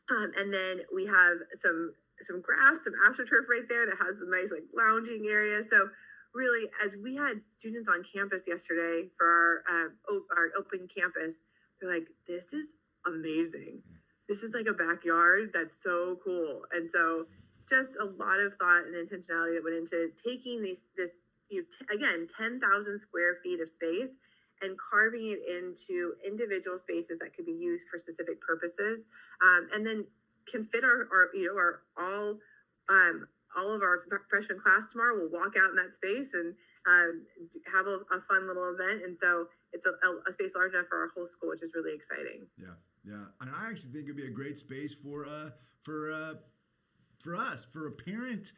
And then we have some grass, some AstroTurf right there that has a nice lounging area. So really, as we had students on campus yesterday for our open campus, they're like, this is amazing. This is like a backyard. That's so cool. And so just a lot of thought and intentionality that went into taking again, 10,000 square feet of space and carving it into individual spaces that could be used for specific purposes, and then can fit all of our freshman class tomorrow. We'll walk out in that space and have a fun little event. And so it's a space large enough for our whole school, which is really exciting. Yeah, and I actually think it'd be a great space for parent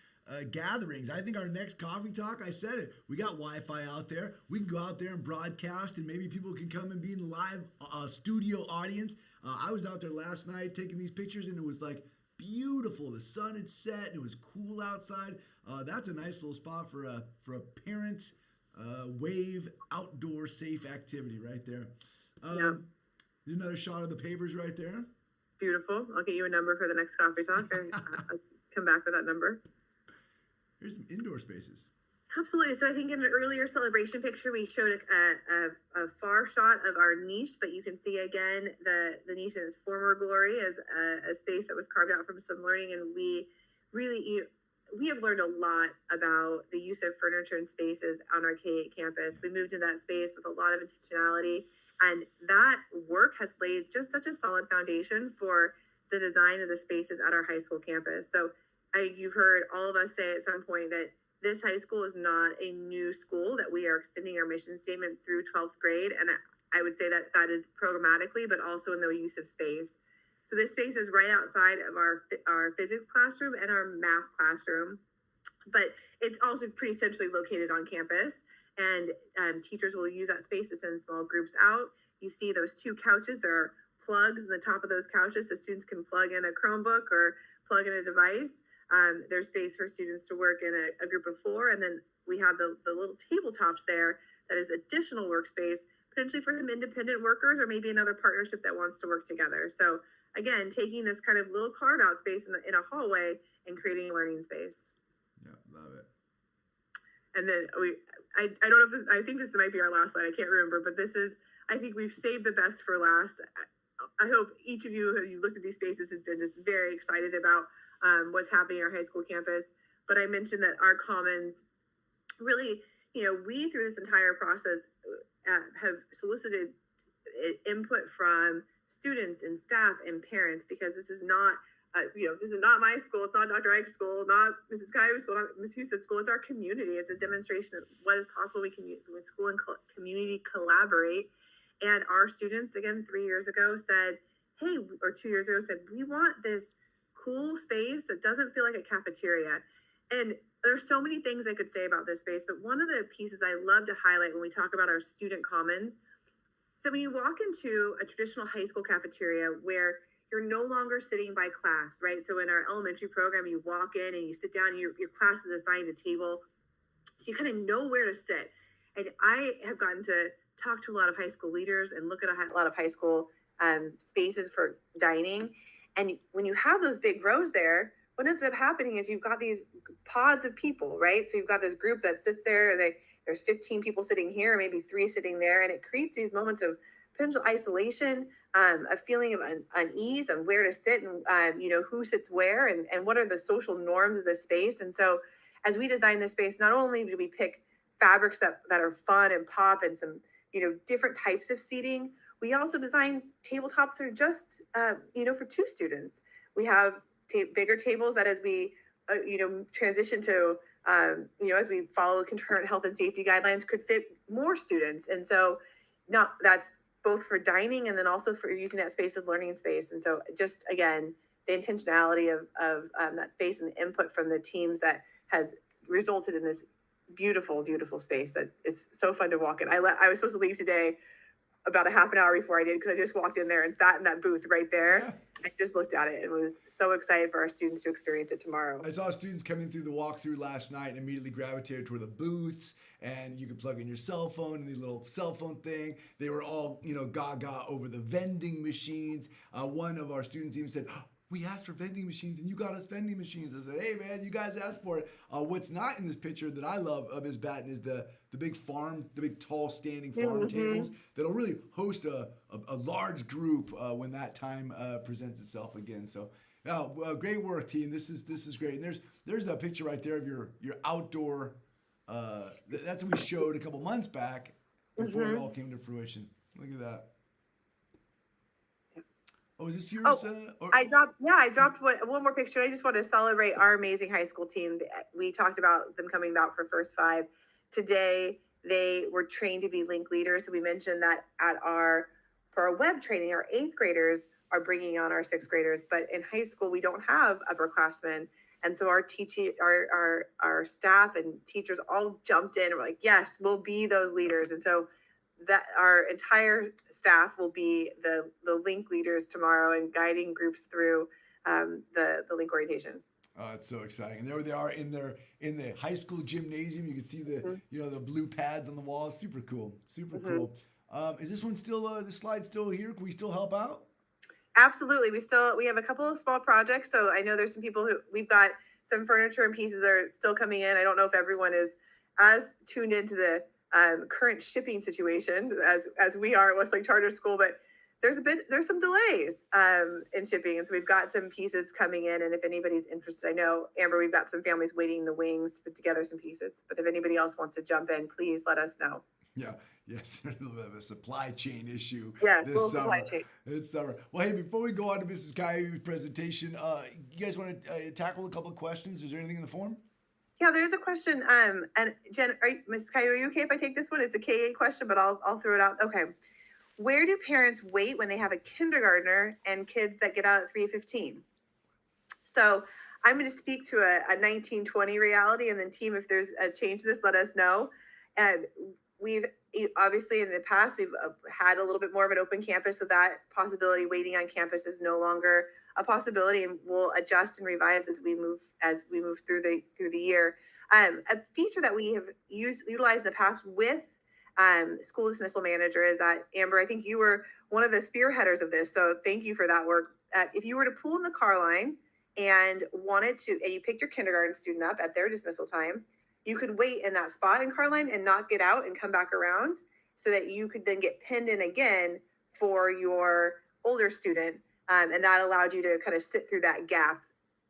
gatherings. I think our next Coffee Talk, I said it, we got Wi-Fi out there. We can go out there and broadcast, and maybe people can come and be in the live studio audience. I was out there last night taking these pictures, and it was beautiful. The sun had set, and it was cool outside. That's a nice little spot for a parent wave outdoor safe activity right there. There's another shot of the pavers right there. Beautiful. I'll get you a number for the next Coffee Talk. I'll come back with that number. Here's some indoor spaces. Absolutely. So I think in an earlier celebration picture, we showed a far shot of our niche, but you can see again the niche in its former glory as a space that was carved out from some learning. And we have learned a lot about the use of furniture and spaces on our K-8 campus. We moved into that space with a lot of intentionality, and that work has laid just such a solid foundation for the design of the spaces at our high school campus. So you've heard all of us say at some point that this high school is not a new school, that we are extending our mission statement through 12th grade. And I would say that is programmatically, but also in the use of space. So this space is right outside of our physics classroom and our math classroom, but it's also pretty centrally located on campus. And teachers will use that space to send small groups out. You see those 2 couches. There are plugs in the top of those couches so students can plug in a Chromebook or plug in a device. There's space for students to work in a group of 4, and then we have the little tabletops there that is additional workspace, potentially for some independent workers or maybe another partnership that wants to work together. So again, taking this kind of little carve out space in a hallway and creating a learning space. Yeah, love it. And then I don't know if this, I think this might be our last slide. I can't remember, but I think we've saved the best for last. I hope each of you, as you looked at these spaces, have been just very excited about what's happening in our high school campus. But I mentioned that our commons really, we through this entire process have solicited input from students and staff and parents, because this is not, this is not my school. It's not Dr. Ike's school, not Mrs. Kai's school, not Ms. Hussett's school. It's our community. It's a demonstration of what is possible when school and community collaborate. And our students, again, 3 years ago said, hey, or 2 years ago said, we want this cool space that doesn't feel like a cafeteria. And there's so many things I could say about this space, but one of the pieces I love to highlight when we talk about our student commons, so when you walk into a traditional high school cafeteria where you're no longer sitting by class, right? So in our elementary program, you walk in and you sit down, and your class is assigned a table. So you kind of know where to sit. And I have gotten to talk to a lot of high school leaders and look at a lot of high school spaces for dining. And when you have those big rows there, what ends up happening is you've got these pods of people, right? So you've got this group that sits there, there's 15 people sitting here, maybe 3 sitting there, and it creates these moments of potential isolation, a feeling of unease on where to sit, and who sits where, and what are the social norms of the space. And so as we design this space, not only do we pick fabrics that are fun and pop and some different types of seating, we also design tabletops that are just for 2 students. We have bigger tables that as we transition to as we follow current health and safety guidelines could fit more students. And so that's both for dining and then also for using that space as learning space. And so just again, the intentionality of that space and the input from the teams that has resulted in this beautiful, beautiful space that is so fun to walk in. I was supposed to leave today about a half an hour before I did, because I just walked in there and sat in that booth right there. Yeah. I just looked at it and was so excited for our students to experience it tomorrow. I saw students coming through the walkthrough last night and immediately gravitated toward the booths, and you could plug in your cell phone and the little cell phone thing. They were all, gaga over the vending machines. One of our students even said, we asked for vending machines and you got us vending machines. I said, hey man, you guys asked for it. What's not in this picture that I love of Ms. Batten is the big tall standing farm tables that'll really host a large group when that time presents itself again. So great work, team. This is great. And there's a picture right there of your outdoor, that's what we showed a couple months back before it all came to fruition. Look at that. Oh, is this yours? I dropped one more picture. I just want to celebrate our amazing high school team. We talked about them coming out for First 5. Today, they were trained to be link leaders. So we mentioned that for our web training, our 8th graders are bringing on our 6th graders. But in high school, we don't have upperclassmen. And so our staff and teachers all jumped in and were like, yes, we'll be those leaders. And so that our entire staff will be the link leaders tomorrow and guiding groups through the link orientation. Oh, it's so exciting. And there they are in the high school gymnasium. You can see the blue pads on the walls. Super cool. Super cool. Is this one still the slide still here? Can we still help out? Absolutely. We have a couple of small projects. So I know there's some people we've got some furniture and pieces that are still coming in. I don't know if everyone is as tuned into the current shipping situation as we are at Westlake Charter School, but there's some delays in shipping, and so we've got some pieces coming in. And if anybody's interested, I know Amber, we've got some families waiting in the wings to put together some pieces. But if anybody else wants to jump in, please let us know. Yeah, yes, there's a little bit of a supply chain issue. Yes, this little summer. Supply chain. It's summer. Well, hey, before we go on to Mrs. Kai's presentation, you guys want to tackle a couple of questions? Is there anything in the form? Yeah, there's a question. And Jen, Mrs. Kai, are you okay if I take this one? It's a KA question, but I'll throw it out. Okay. Where do parents wait when they have a kindergartner and kids that get out at 3:15? So I'm going to speak to a 1920 reality, and then team, if there's a change to this, let us know. And we've obviously in the past, we've had a little bit more of an open campus, so that possibility waiting on campus is no longer a possibility, and we'll adjust and revise as we move through the year. A feature that we have utilized in the past with school dismissal manager is that, Amber, I think you were one of the spearheaders of this, so thank you for that work. If you were to pull in the car line and you picked your kindergarten student up at their dismissal time, you could wait in that spot in car line and not get out and come back around, so that you could then get pinned in again for your older student, and that allowed you to kind of sit through that gap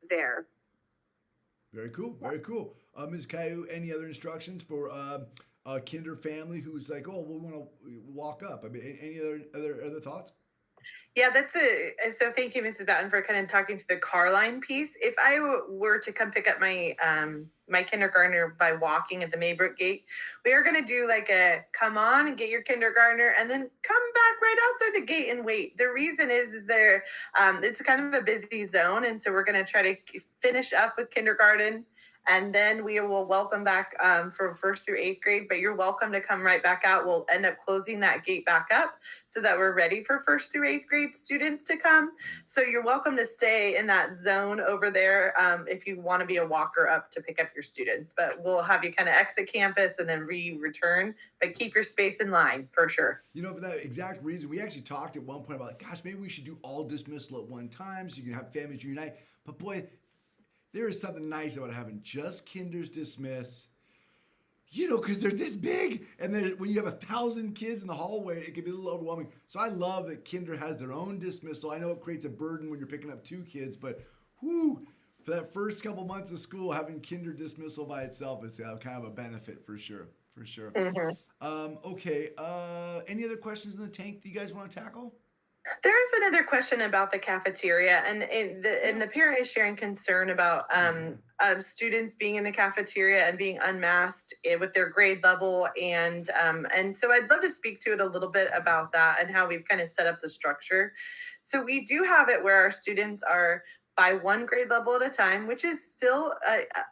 there. Very cool. Very cool. Ms. Caillou, any other instructions for a kinder family who's like, oh, we want to walk up? I mean, any other thoughts? Yeah, so thank you, Mrs. Batten, for kind of talking to the car line piece. If I were to come pick up my my kindergartner by walking at the Maybrook gate, we are going to do like a come on and get your kindergartner and then come back right outside the gate and wait. The reason is there it's kind of a busy zone, and so we're going to try to finish up with kindergarten. And then we will welcome back for 1st through 8th grade, but you're welcome to come right back out. We'll end up closing that gate back up so that we're ready for 1st through 8th grade students to come. So you're welcome to stay in that zone over there if you want to be a walker up to pick up your students. But we'll have you kind of exit campus and then return, but keep your space in line for sure. You know, for that exact reason, we actually talked at one point about, like, gosh, maybe we should do all dismissal at one time so you can have families unite. But boy, there is something nice about having just kinders dismiss, you know, because they're this big. And then when you have 1,000 kids in the hallway, it can be a little overwhelming. So I love that kinder has their own dismissal. I know it creates a burden when you're picking up 2 kids, but whoo, for that first couple months of school, having kinder dismissal by itself is kind of a benefit for sure. For sure. Mm-hmm. Okay. Any other questions in the tank that you guys want to tackle? There's another question about the cafeteria, and the parent is sharing concern about students being in the cafeteria and being unmasked with their grade level, and so I'd love to speak to it a little bit about that and how we've kind of set up the structure. So we do have it where our students are by one grade level at a time, which is still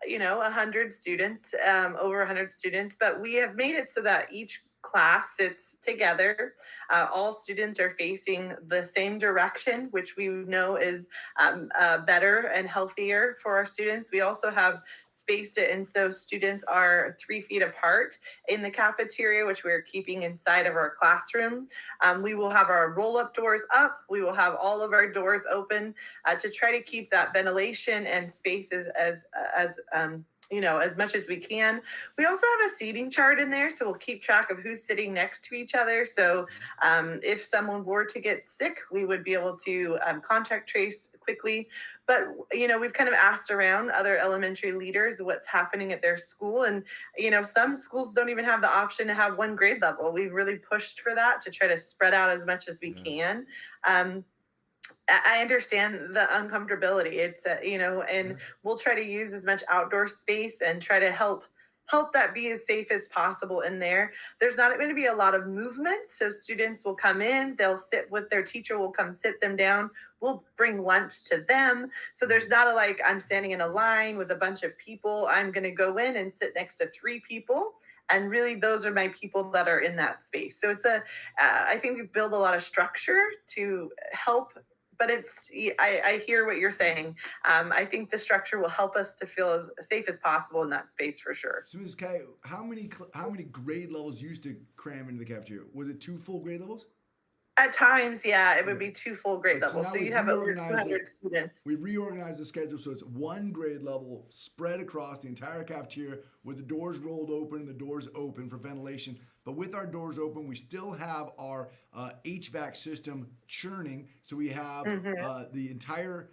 100 students, over 100 students, but we have made it so that each class sits together. All students are facing the same direction, which we know is better and healthier for our students. We also have spaced it, and so students are 3 feet apart in the cafeteria, which we're keeping inside of our classroom. We will have our roll-up doors up. We will have all of our doors open to try to keep that ventilation and space as much as we can. We also have a seating chart in there, so we'll keep track of who's sitting next to each other. So if someone were to get sick, we would be able to contact trace quickly. But, we've kind of asked around other elementary leaders what's happening at their school. And, some schools don't even have the option to have one grade level. We've really pushed for that to try to spread out as much as we can. I understand the uncomfortability. It's and we'll try to use as much outdoor space and try to help that be as safe as possible in there. There's not going to be a lot of movement, so students will come in, they'll sit with their teacher, will come sit them down. We'll bring lunch to them. So there's not I'm standing in a line with a bunch of people. I'm going to go in and sit next to 3 people. And really, those are my people that are in that space. So it's I think we build a lot of structure to help. But I hear what you're saying. I think the structure will help us to feel as safe as possible in that space for sure. So, Ms. Kai, how many grade levels used to cram into the cafeteria? Was it 2 full grade levels? At times, yeah, it would be 2 full grade levels. So you'd have over 200 students. We reorganized the schedule so it's 1 grade level spread across the entire cafeteria with the doors rolled open and the doors open for ventilation. But with our doors open, we still have our HVAC system churning. So we have the entire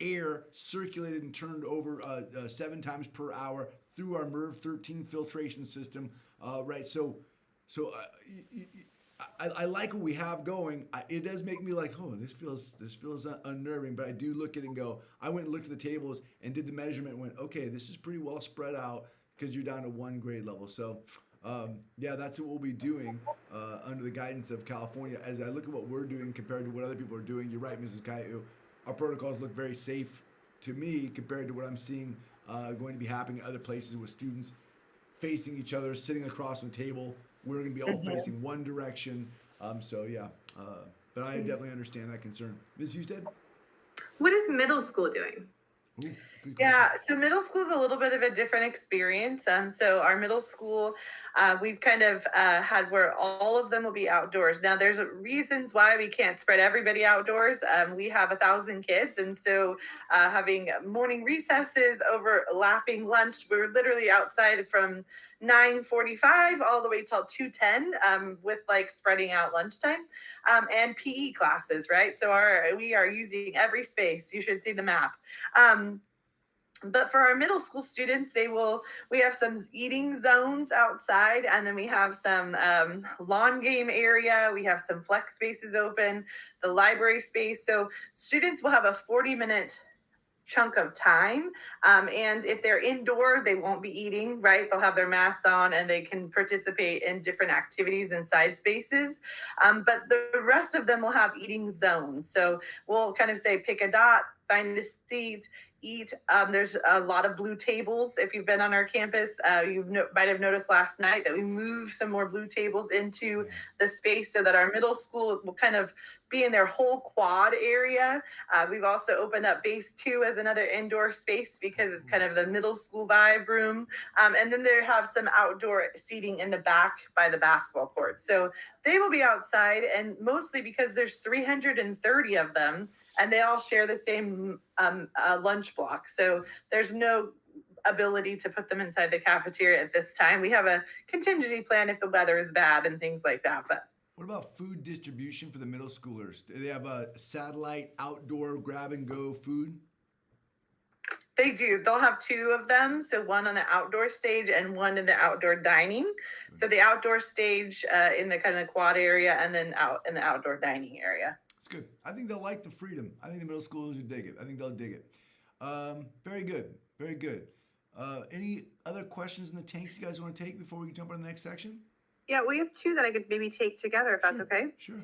air circulated and turned over 7 times per hour through our MERV 13 filtration system. Right. So I like what we have going. It does make me like, oh, this feels unnerving. But I do look at it and go, I went and looked at the tables and did the measurement and went, okay, this is pretty well spread out because you're down to 1 grade level. So, that's what we'll be doing under the guidance of California. As I look at what we're doing compared to what other people are doing, you're right, Mrs. Caillou. Our protocols look very safe to me compared to what I'm seeing going to be happening at other places with students facing each other, sitting across from the table. We're going to be all facing one direction. But I definitely understand that concern. Ms. Husted? What is middle school doing? Ooh, good question. Yeah, so middle school is a little bit of a different experience. So our middle school, we've kind of had where all of them will be outdoors. Now, there's reasons why we can't spread everybody outdoors. We have 1,000 kids, and so having morning recesses, overlapping lunch, we're literally outside from 9:45 all the way till 2:10, with like spreading out lunchtime, and PE classes, right? So we are using every space. You should see the map. But for our middle school students, we have some eating zones outside, and then we have some lawn game area. We have some flex spaces open, the library space. So students will have a 40-minute chunk of time. And if they're indoor, they won't be eating, right? They'll have their masks on and they can participate in different activities inside spaces. But the rest of them will have eating zones. So we'll kind of say pick a dot, find a seat, eat. There's a lot of blue tables. If you've been on our campus, might have noticed last night that we moved some more blue tables into the space so that our middle school will kind of be in their whole quad area. We've also opened up base 2 as another indoor space because it's kind of the middle school vibe room. And then they have some outdoor seating in the back by the basketball court. So they will be outside, and mostly because there's 330 of them, and they all share the same lunch block. So there's no ability to put them inside the cafeteria at this time. We have a contingency plan if the weather is bad and things like that. But what about food distribution for the middle schoolers? Do they have a satellite outdoor grab and go food? They do. They'll have 2 of them. So one on the outdoor stage and one in the outdoor dining. So the outdoor stage in the kind of quad area, and then out in the outdoor dining area. It's good. I think they'll like the freedom. I think the middle schoolers would dig it. I think they'll dig it. Very good. Very good. Any other questions in the tank you guys want to take before we jump on the next section? Yeah, we have 2 that I could maybe take together if that's okay. Sure.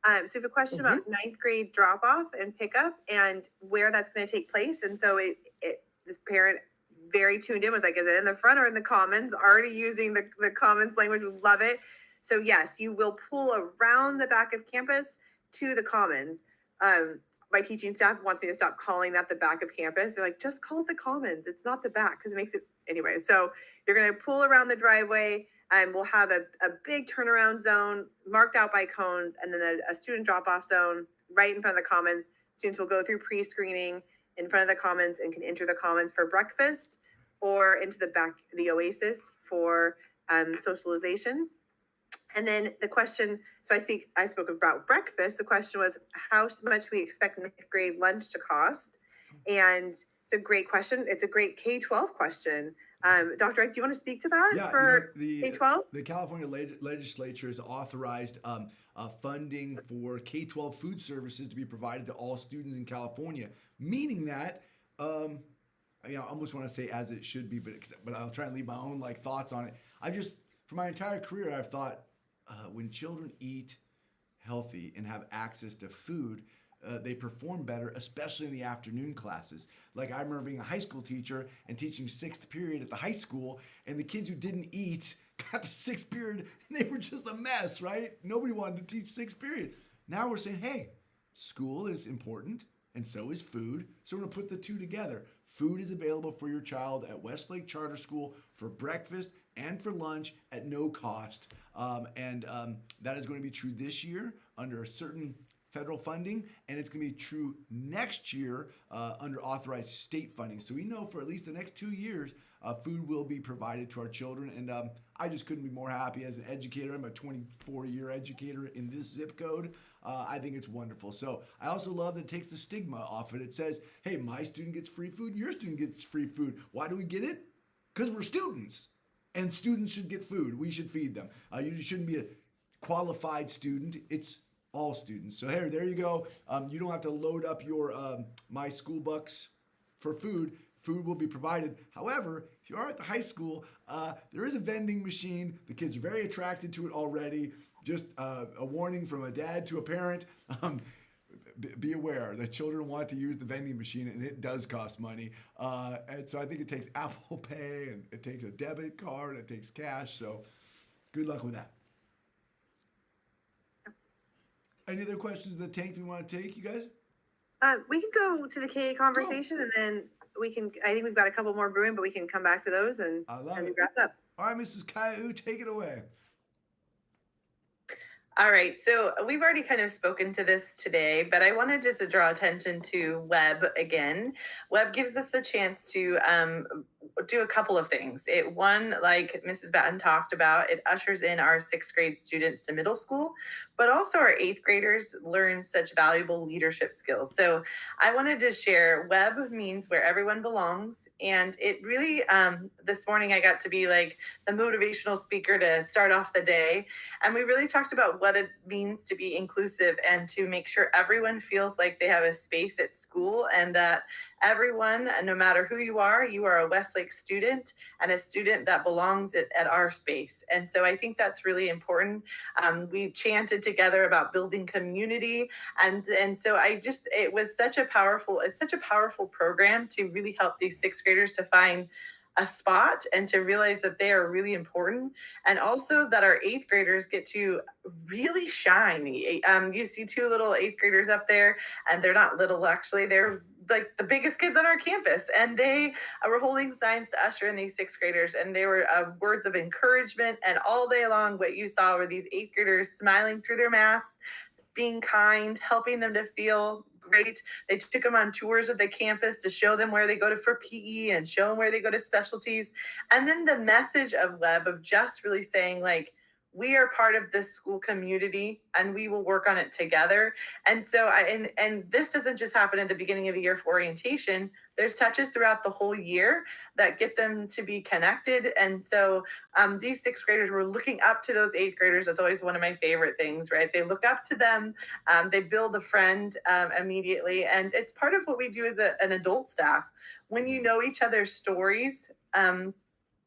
So we have a question about 9th grade drop off and pickup and where that's going to take place. And so this parent very tuned in was like, is it in the front or in the commons? Already using the commons language. We love it. So yes, you will pull around the back of campus to the commons. My teaching staff wants me to stop calling that the back of campus. They're like, just call it the commons. It's not the back because it makes it anyway. So you're going to pull around the driveway, and we'll have a big turnaround zone marked out by cones, and then a student drop-off zone right in front of the commons. Students will go through pre-screening in front of the commons and can enter the commons for breakfast or into the back, the Oasis for socialization. And then the question, so I spoke about breakfast. The question was how much we expect 9th grade lunch to cost. And it's a great question. It's a great K-12 question. Dr. Ike, do you want to speak to that for K-12? The California legislature has authorized funding for K-12 food services to be provided to all students in California, meaning that, I almost want to say as it should be, but I'll try and leave my own thoughts on it. For my entire career, I've thought when children eat healthy and have access to food, they perform better, especially in the afternoon classes. Like I remember being a high school teacher and teaching 6th period at the high school, and the kids who didn't eat got to 6th period and they were just a mess, right? Nobody wanted to teach 6th period. Now we're saying, hey, school is important and so is food. So we're gonna put the 2 together. Food is available for your child at Westlake Charter School for breakfast and for lunch at no cost. That is going to be true this year under a certain federal funding, and it's going to be true next year under authorized state funding. So we know for at least the next 2 years, food will be provided to our children, and I just couldn't be more happy as an educator. I'm a 24-year educator in this zip code. I think it's wonderful. So I also love that it takes the stigma off it. It says, hey, my student gets free food, your student gets free food. Why do we get it? Because we're students, and students should get food. We should feed them. You shouldn't be a qualified student. It's all students. So here, there you go. You don't have to load up your My School Bucks for food. Food will be provided. However, if you are at the high school, there is a vending machine. The kids are very attracted to it already. Just a warning from a dad to a parent. Be aware that children want to use the vending machine, and it does cost money. And so I think it takes Apple Pay, and it takes a debit card, and it takes cash. So good luck with that. Any other questions in the tank we want to take, you guys? We can go to the KA conversation and then we can, I think we've got a couple more brewing, but we can come back to those and I love we it. wrap up. All right, Mrs. Caillou, take it away. All right, so we've already kind of spoken to this today, but I wanted just to draw attention to Web again. Web gives us the chance to do a couple of things. One, like Mrs. Batten talked about, it ushers in our 6th grade students to middle school, but also our 8th graders learn such valuable leadership skills. So I wanted to share Web means where everyone belongs. And it really, this morning I got to be like the motivational speaker to start off the day. And we really talked about what it means to be inclusive and to make sure everyone feels like they have a space at school, and that everyone, no matter who you are a Westlake student and a student that belongs at our space. And so I think that's really important. We chanted together about building community. And so it's such a powerful program to really help these 6th graders to find a spot and to realize that they are really important, and also that our 8th graders get to really shine. You see 2 little 8th graders up there, and they're not little, actually, they're like the biggest kids on our campus, and they were holding signs to usher in these 6th graders, and they were words of encouragement. And all day long, what you saw were these 8th graders smiling through their masks, being kind, helping them to feel great. They took them on tours of the campus to show them where they go to for PE and show them where they go to specialties. And then the message of Web of just really saying, like, we are part of this school community and we will work on it together. And so and this doesn't just happen at the beginning of the year for orientation. There's touches throughout the whole year that get them to be connected. And so these 6th graders were looking up to those 8th graders. That's always one of my favorite things, right? They look up to them. They build a friend immediately. And it's part of what we do as an adult staff. When you know each other's stories,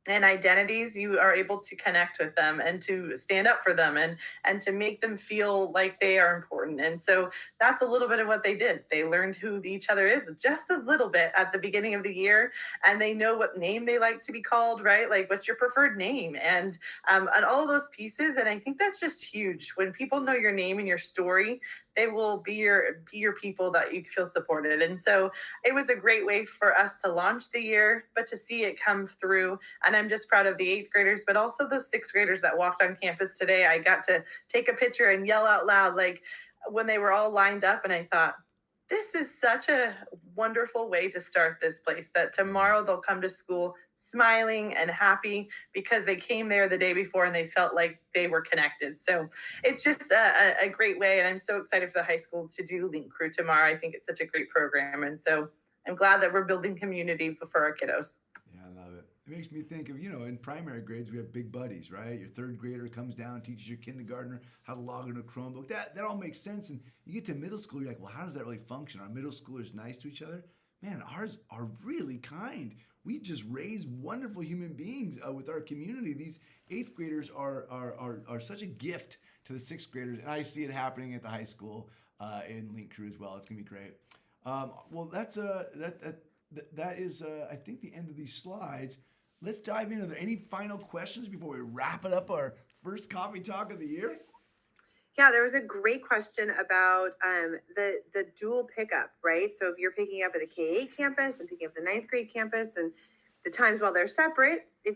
and identities, you are able to connect with them and to stand up for them and to make them feel like they are important. And so that's a little bit of what they did. They learned who each other is just a little bit at the beginning of the year, and they know what name they like to be called, right? Like, what's your preferred name, and all those pieces. And I think that's just huge. When people know your name and your story, they will be your people that you feel supported. And so it was a great way for us to launch the year, but to see it come through. And I'm just proud of the 8th graders, but also the 6th graders that walked on campus today. I got to take a picture and yell out loud, like when they were all lined up, and I thought, this is such a wonderful way to start this place, that tomorrow they'll come to school smiling and happy because they came there the day before and they felt like they were connected. So it's just a great way. And I'm so excited for the high school to do Link Crew tomorrow. I think it's such a great program. And so I'm glad that we're building community for our kiddos. Yeah, I love it. It makes me think of, in primary grades, we have big buddies, right? Your 3rd grader comes down, teaches your kindergartner how to log into a Chromebook. That all makes sense. And you get to middle school, you're like, well, how does that really function? Are middle schoolers nice to each other? Man, ours are really kind. We just raise wonderful human beings with our community. These 8th graders are such a gift to the 6th graders. And I see it happening at the high school in Link Crew as well. It's going to be great. Well, that is, I think, the end of these slides. Let's dive in. Are there any final questions before we wrap it up our first Coffee Talk of the year? Yeah, there was a great question about the dual pickup, right? So if you're picking up at the K-8 campus and picking up the 9th grade campus, and the times while they're separate, if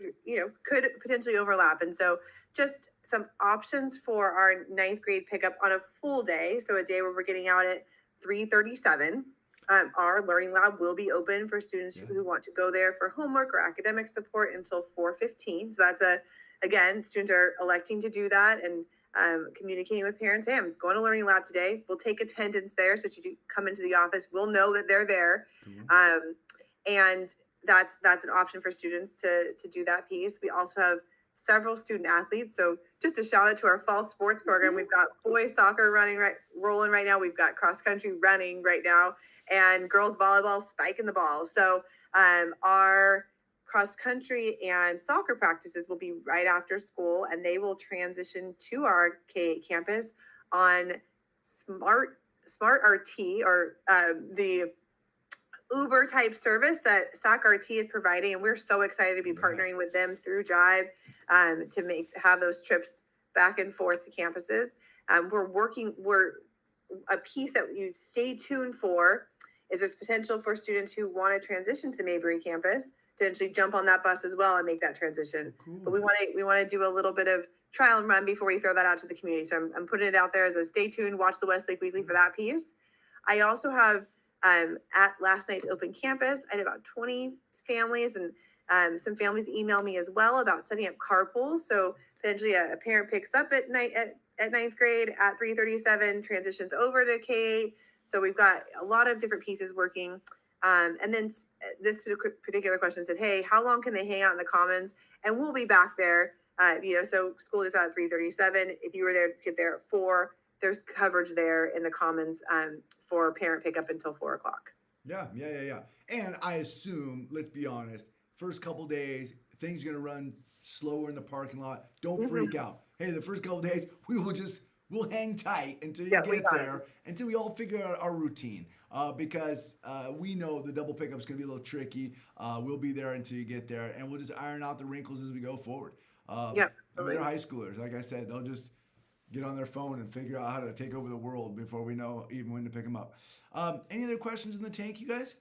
could potentially overlap. And so just some options for our 9th grade pickup on a full day. So a day where we're getting out at 3:37. Our learning lab will be open for students who want to go there for homework or academic support until 4:15. So that's again, students are electing to do that and communicating with parents. Hey, I'm going to learning lab today. We'll take attendance there. So if you come into the office, we'll know that they're there. And that's an option for students to do that piece. We also have several student athletes. So just a shout out to our fall sports program. We've got boys soccer rolling right now. We've got cross country running right now, and girls volleyball spiking the ball. So our cross country and soccer practices will be right after school, and they will transition to our K-8 campus on Smart RT, or the Uber type service that SAC RT is providing. And we're so excited to be partnering with them through Jive to have those trips back and forth to campuses. We're a piece that you stay tuned for is there's potential for students who want to transition to the Maybury campus to actually jump on that bus as well and make that transition. Cool. But we want to do a little bit of trial and run before we throw that out to the community. So I'm putting it out there as a stay tuned, watch the Westlake Weekly for that piece. I also have at last night's open campus, I had about 20 families and some families email me as well about setting up carpools. So potentially a parent picks up at night at ninth grade at 3:37, transitions over to K8. So we've got a lot of different pieces working. And then this particular question said, hey, how long can they hang out in the commons? And we'll be back there. So school is out at 3:37. If you were there, get there at 4. There's coverage there in the commons for parent pickup until 4 o'clock. Yeah. And I assume, let's be honest, first couple days, things are going to run slower in the parking lot. Don't freak out. Hey, the first couple days, we'll hang tight until you get there, until we all figure out our routine. Because we know the double pickup is going to be a little tricky. We'll be there until you get there, and we'll just iron out the wrinkles as we go forward. They're high schoolers. Like I said, they'll just get on their phone and figure out how to take over the world before we know even when to pick them up. Any other questions in the tank, you guys?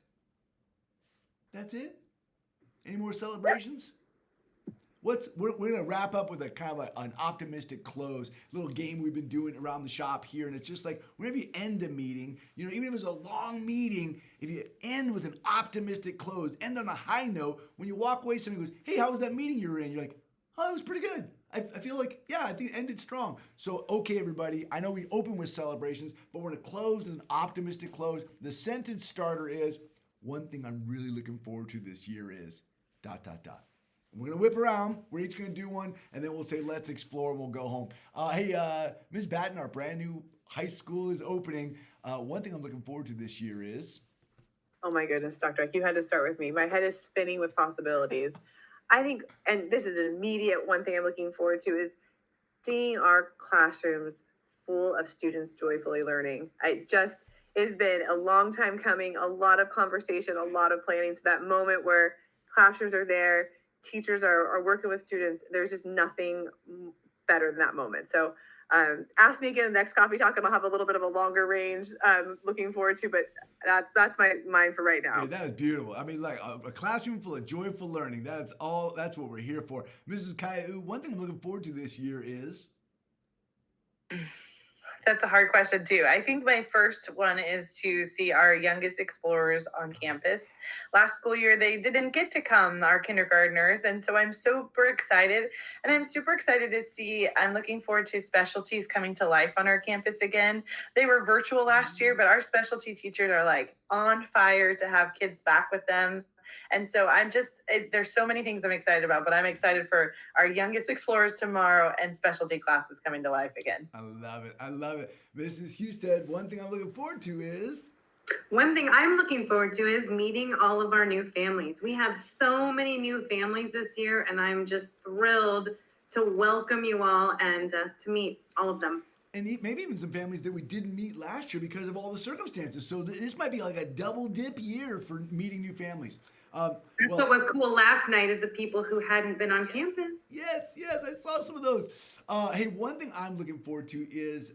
That's it? Any more celebrations? We're going to wrap up with a kind of an optimistic close, little game we've been doing around the shop here. And it's just like whenever you end a meeting, even if it's a long meeting, if you end with an optimistic close, end on a high note, when you walk away, somebody goes, hey, how was that meeting you were in? You're like, oh, it was pretty good. I feel like, I think it ended strong. So, okay, everybody, I know we open with celebrations, but we're going to close with an optimistic close. The sentence starter is, one thing I'm really looking forward to this year is ... We're going to whip around. We're each going to do one, and then we'll say, let's explore, and we'll go home. Hey, Ms. Batten, our brand new high school is opening. One thing I'm looking forward to this year is... Oh my goodness, Dr. Eck, you had to start with me. My head is spinning with possibilities. I think, and this is an immediate one thing I'm looking forward to, is seeing our classrooms full of students joyfully learning. It's been a long time coming, a lot of conversation, a lot of planning to that moment where classrooms are there, teachers are working with students. There's just nothing better than that moment. So ask me again in the next Coffee Talk, and I'll have a little bit of a longer range looking forard to, but that's my mind for right now. Hey, that is beautiful. I mean, like a classroom full of joyful learning. That's what we're here for. Mrs. Caillou, one thing I'm looking forward to this year is... That's a hard question too. I think my first one is to see our youngest explorers on campus. Last school year, they didn't get to come, our kindergartners. And so I'm super excited. And I'm super excited to see, I'm looking forward to specialties coming to life on our campus again. They were virtual last year, but our specialty teachers are like on fire to have kids back with them. And so there's so many things I'm excited about, but I'm excited for our youngest explorers tomorrow and specialty classes coming to life again. I love it. Mrs. Husted, one thing I'm looking forward to is... One thing I'm looking forward to is meeting all of our new families. We have so many new families this year, and I'm just thrilled to welcome you all and to meet all of them. And maybe even some families that we didn't meet last year because of all the circumstances. So this might be like a double dip year for meeting new families. What was cool last night is the people who hadn't been on campus. Yes, I saw some of those. Hey, one thing I'm looking forward to is,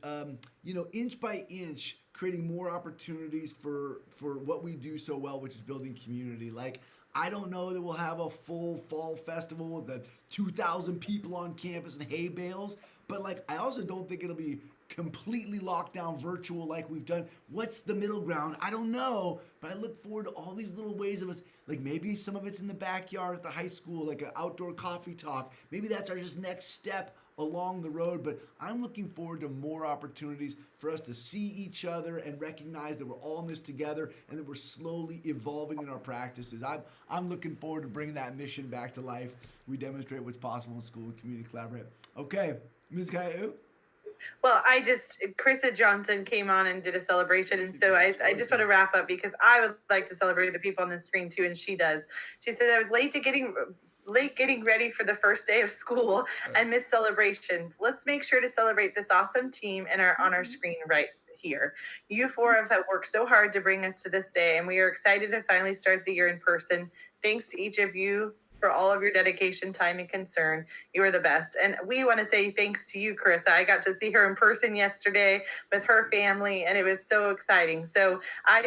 inch by inch, creating more opportunities for what we do so well, which is building community. Like, I don't know that we'll have a full fall festival with the 2,000 people on campus and hay bales, but I also don't think it'll be completely locked down virtual like we've done. What's the middle ground? I don't know, but I look forward to all these little ways of us, maybe some of it's in the backyard at the high school, like an outdoor coffee talk. Maybe that's our just next step along the road, but I'm looking forward to more opportunities for us to see each other and recognize that we're all in this together and that we're slowly evolving in our practices. I'm looking forward to bringing that mission back to life. We demonstrate what's possible in school and community collaborate. Okay, Ms. Caillou? Well, Krista Johnson came on and did a celebration. And so I just want to wrap up because I would like to celebrate the people on the screen too. And she does. She said I was late getting ready for the first day of school and missed celebrations. Let's make sure to celebrate this awesome team and on our screen right here. You four have worked so hard to bring us to this day, and we are excited to finally start the year in person. Thanks to each of you for all of your dedication, time, and concern. You are the best. And we want to say thanks to you, Carissa. I got to see her in person yesterday with her family, and it was so exciting. So I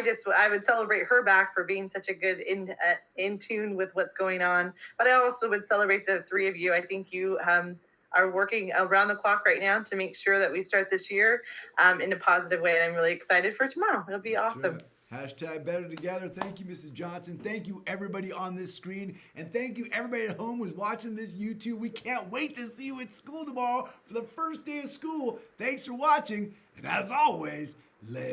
would celebrate her back for being such a good in tune with what's going on. But I also would celebrate the three of you. I think you are working around the clock right now to make sure that we start this year in a positive way. And I'm really excited for tomorrow. It'll be That's awesome. right. Hashtag better together. Thank you, Mrs. Johnson. Thank you, everybody on this screen. And thank you, everybody at home who's watching this YouTube. We can't wait to see you at school tomorrow for the first day of school. Thanks for watching. And as always, let's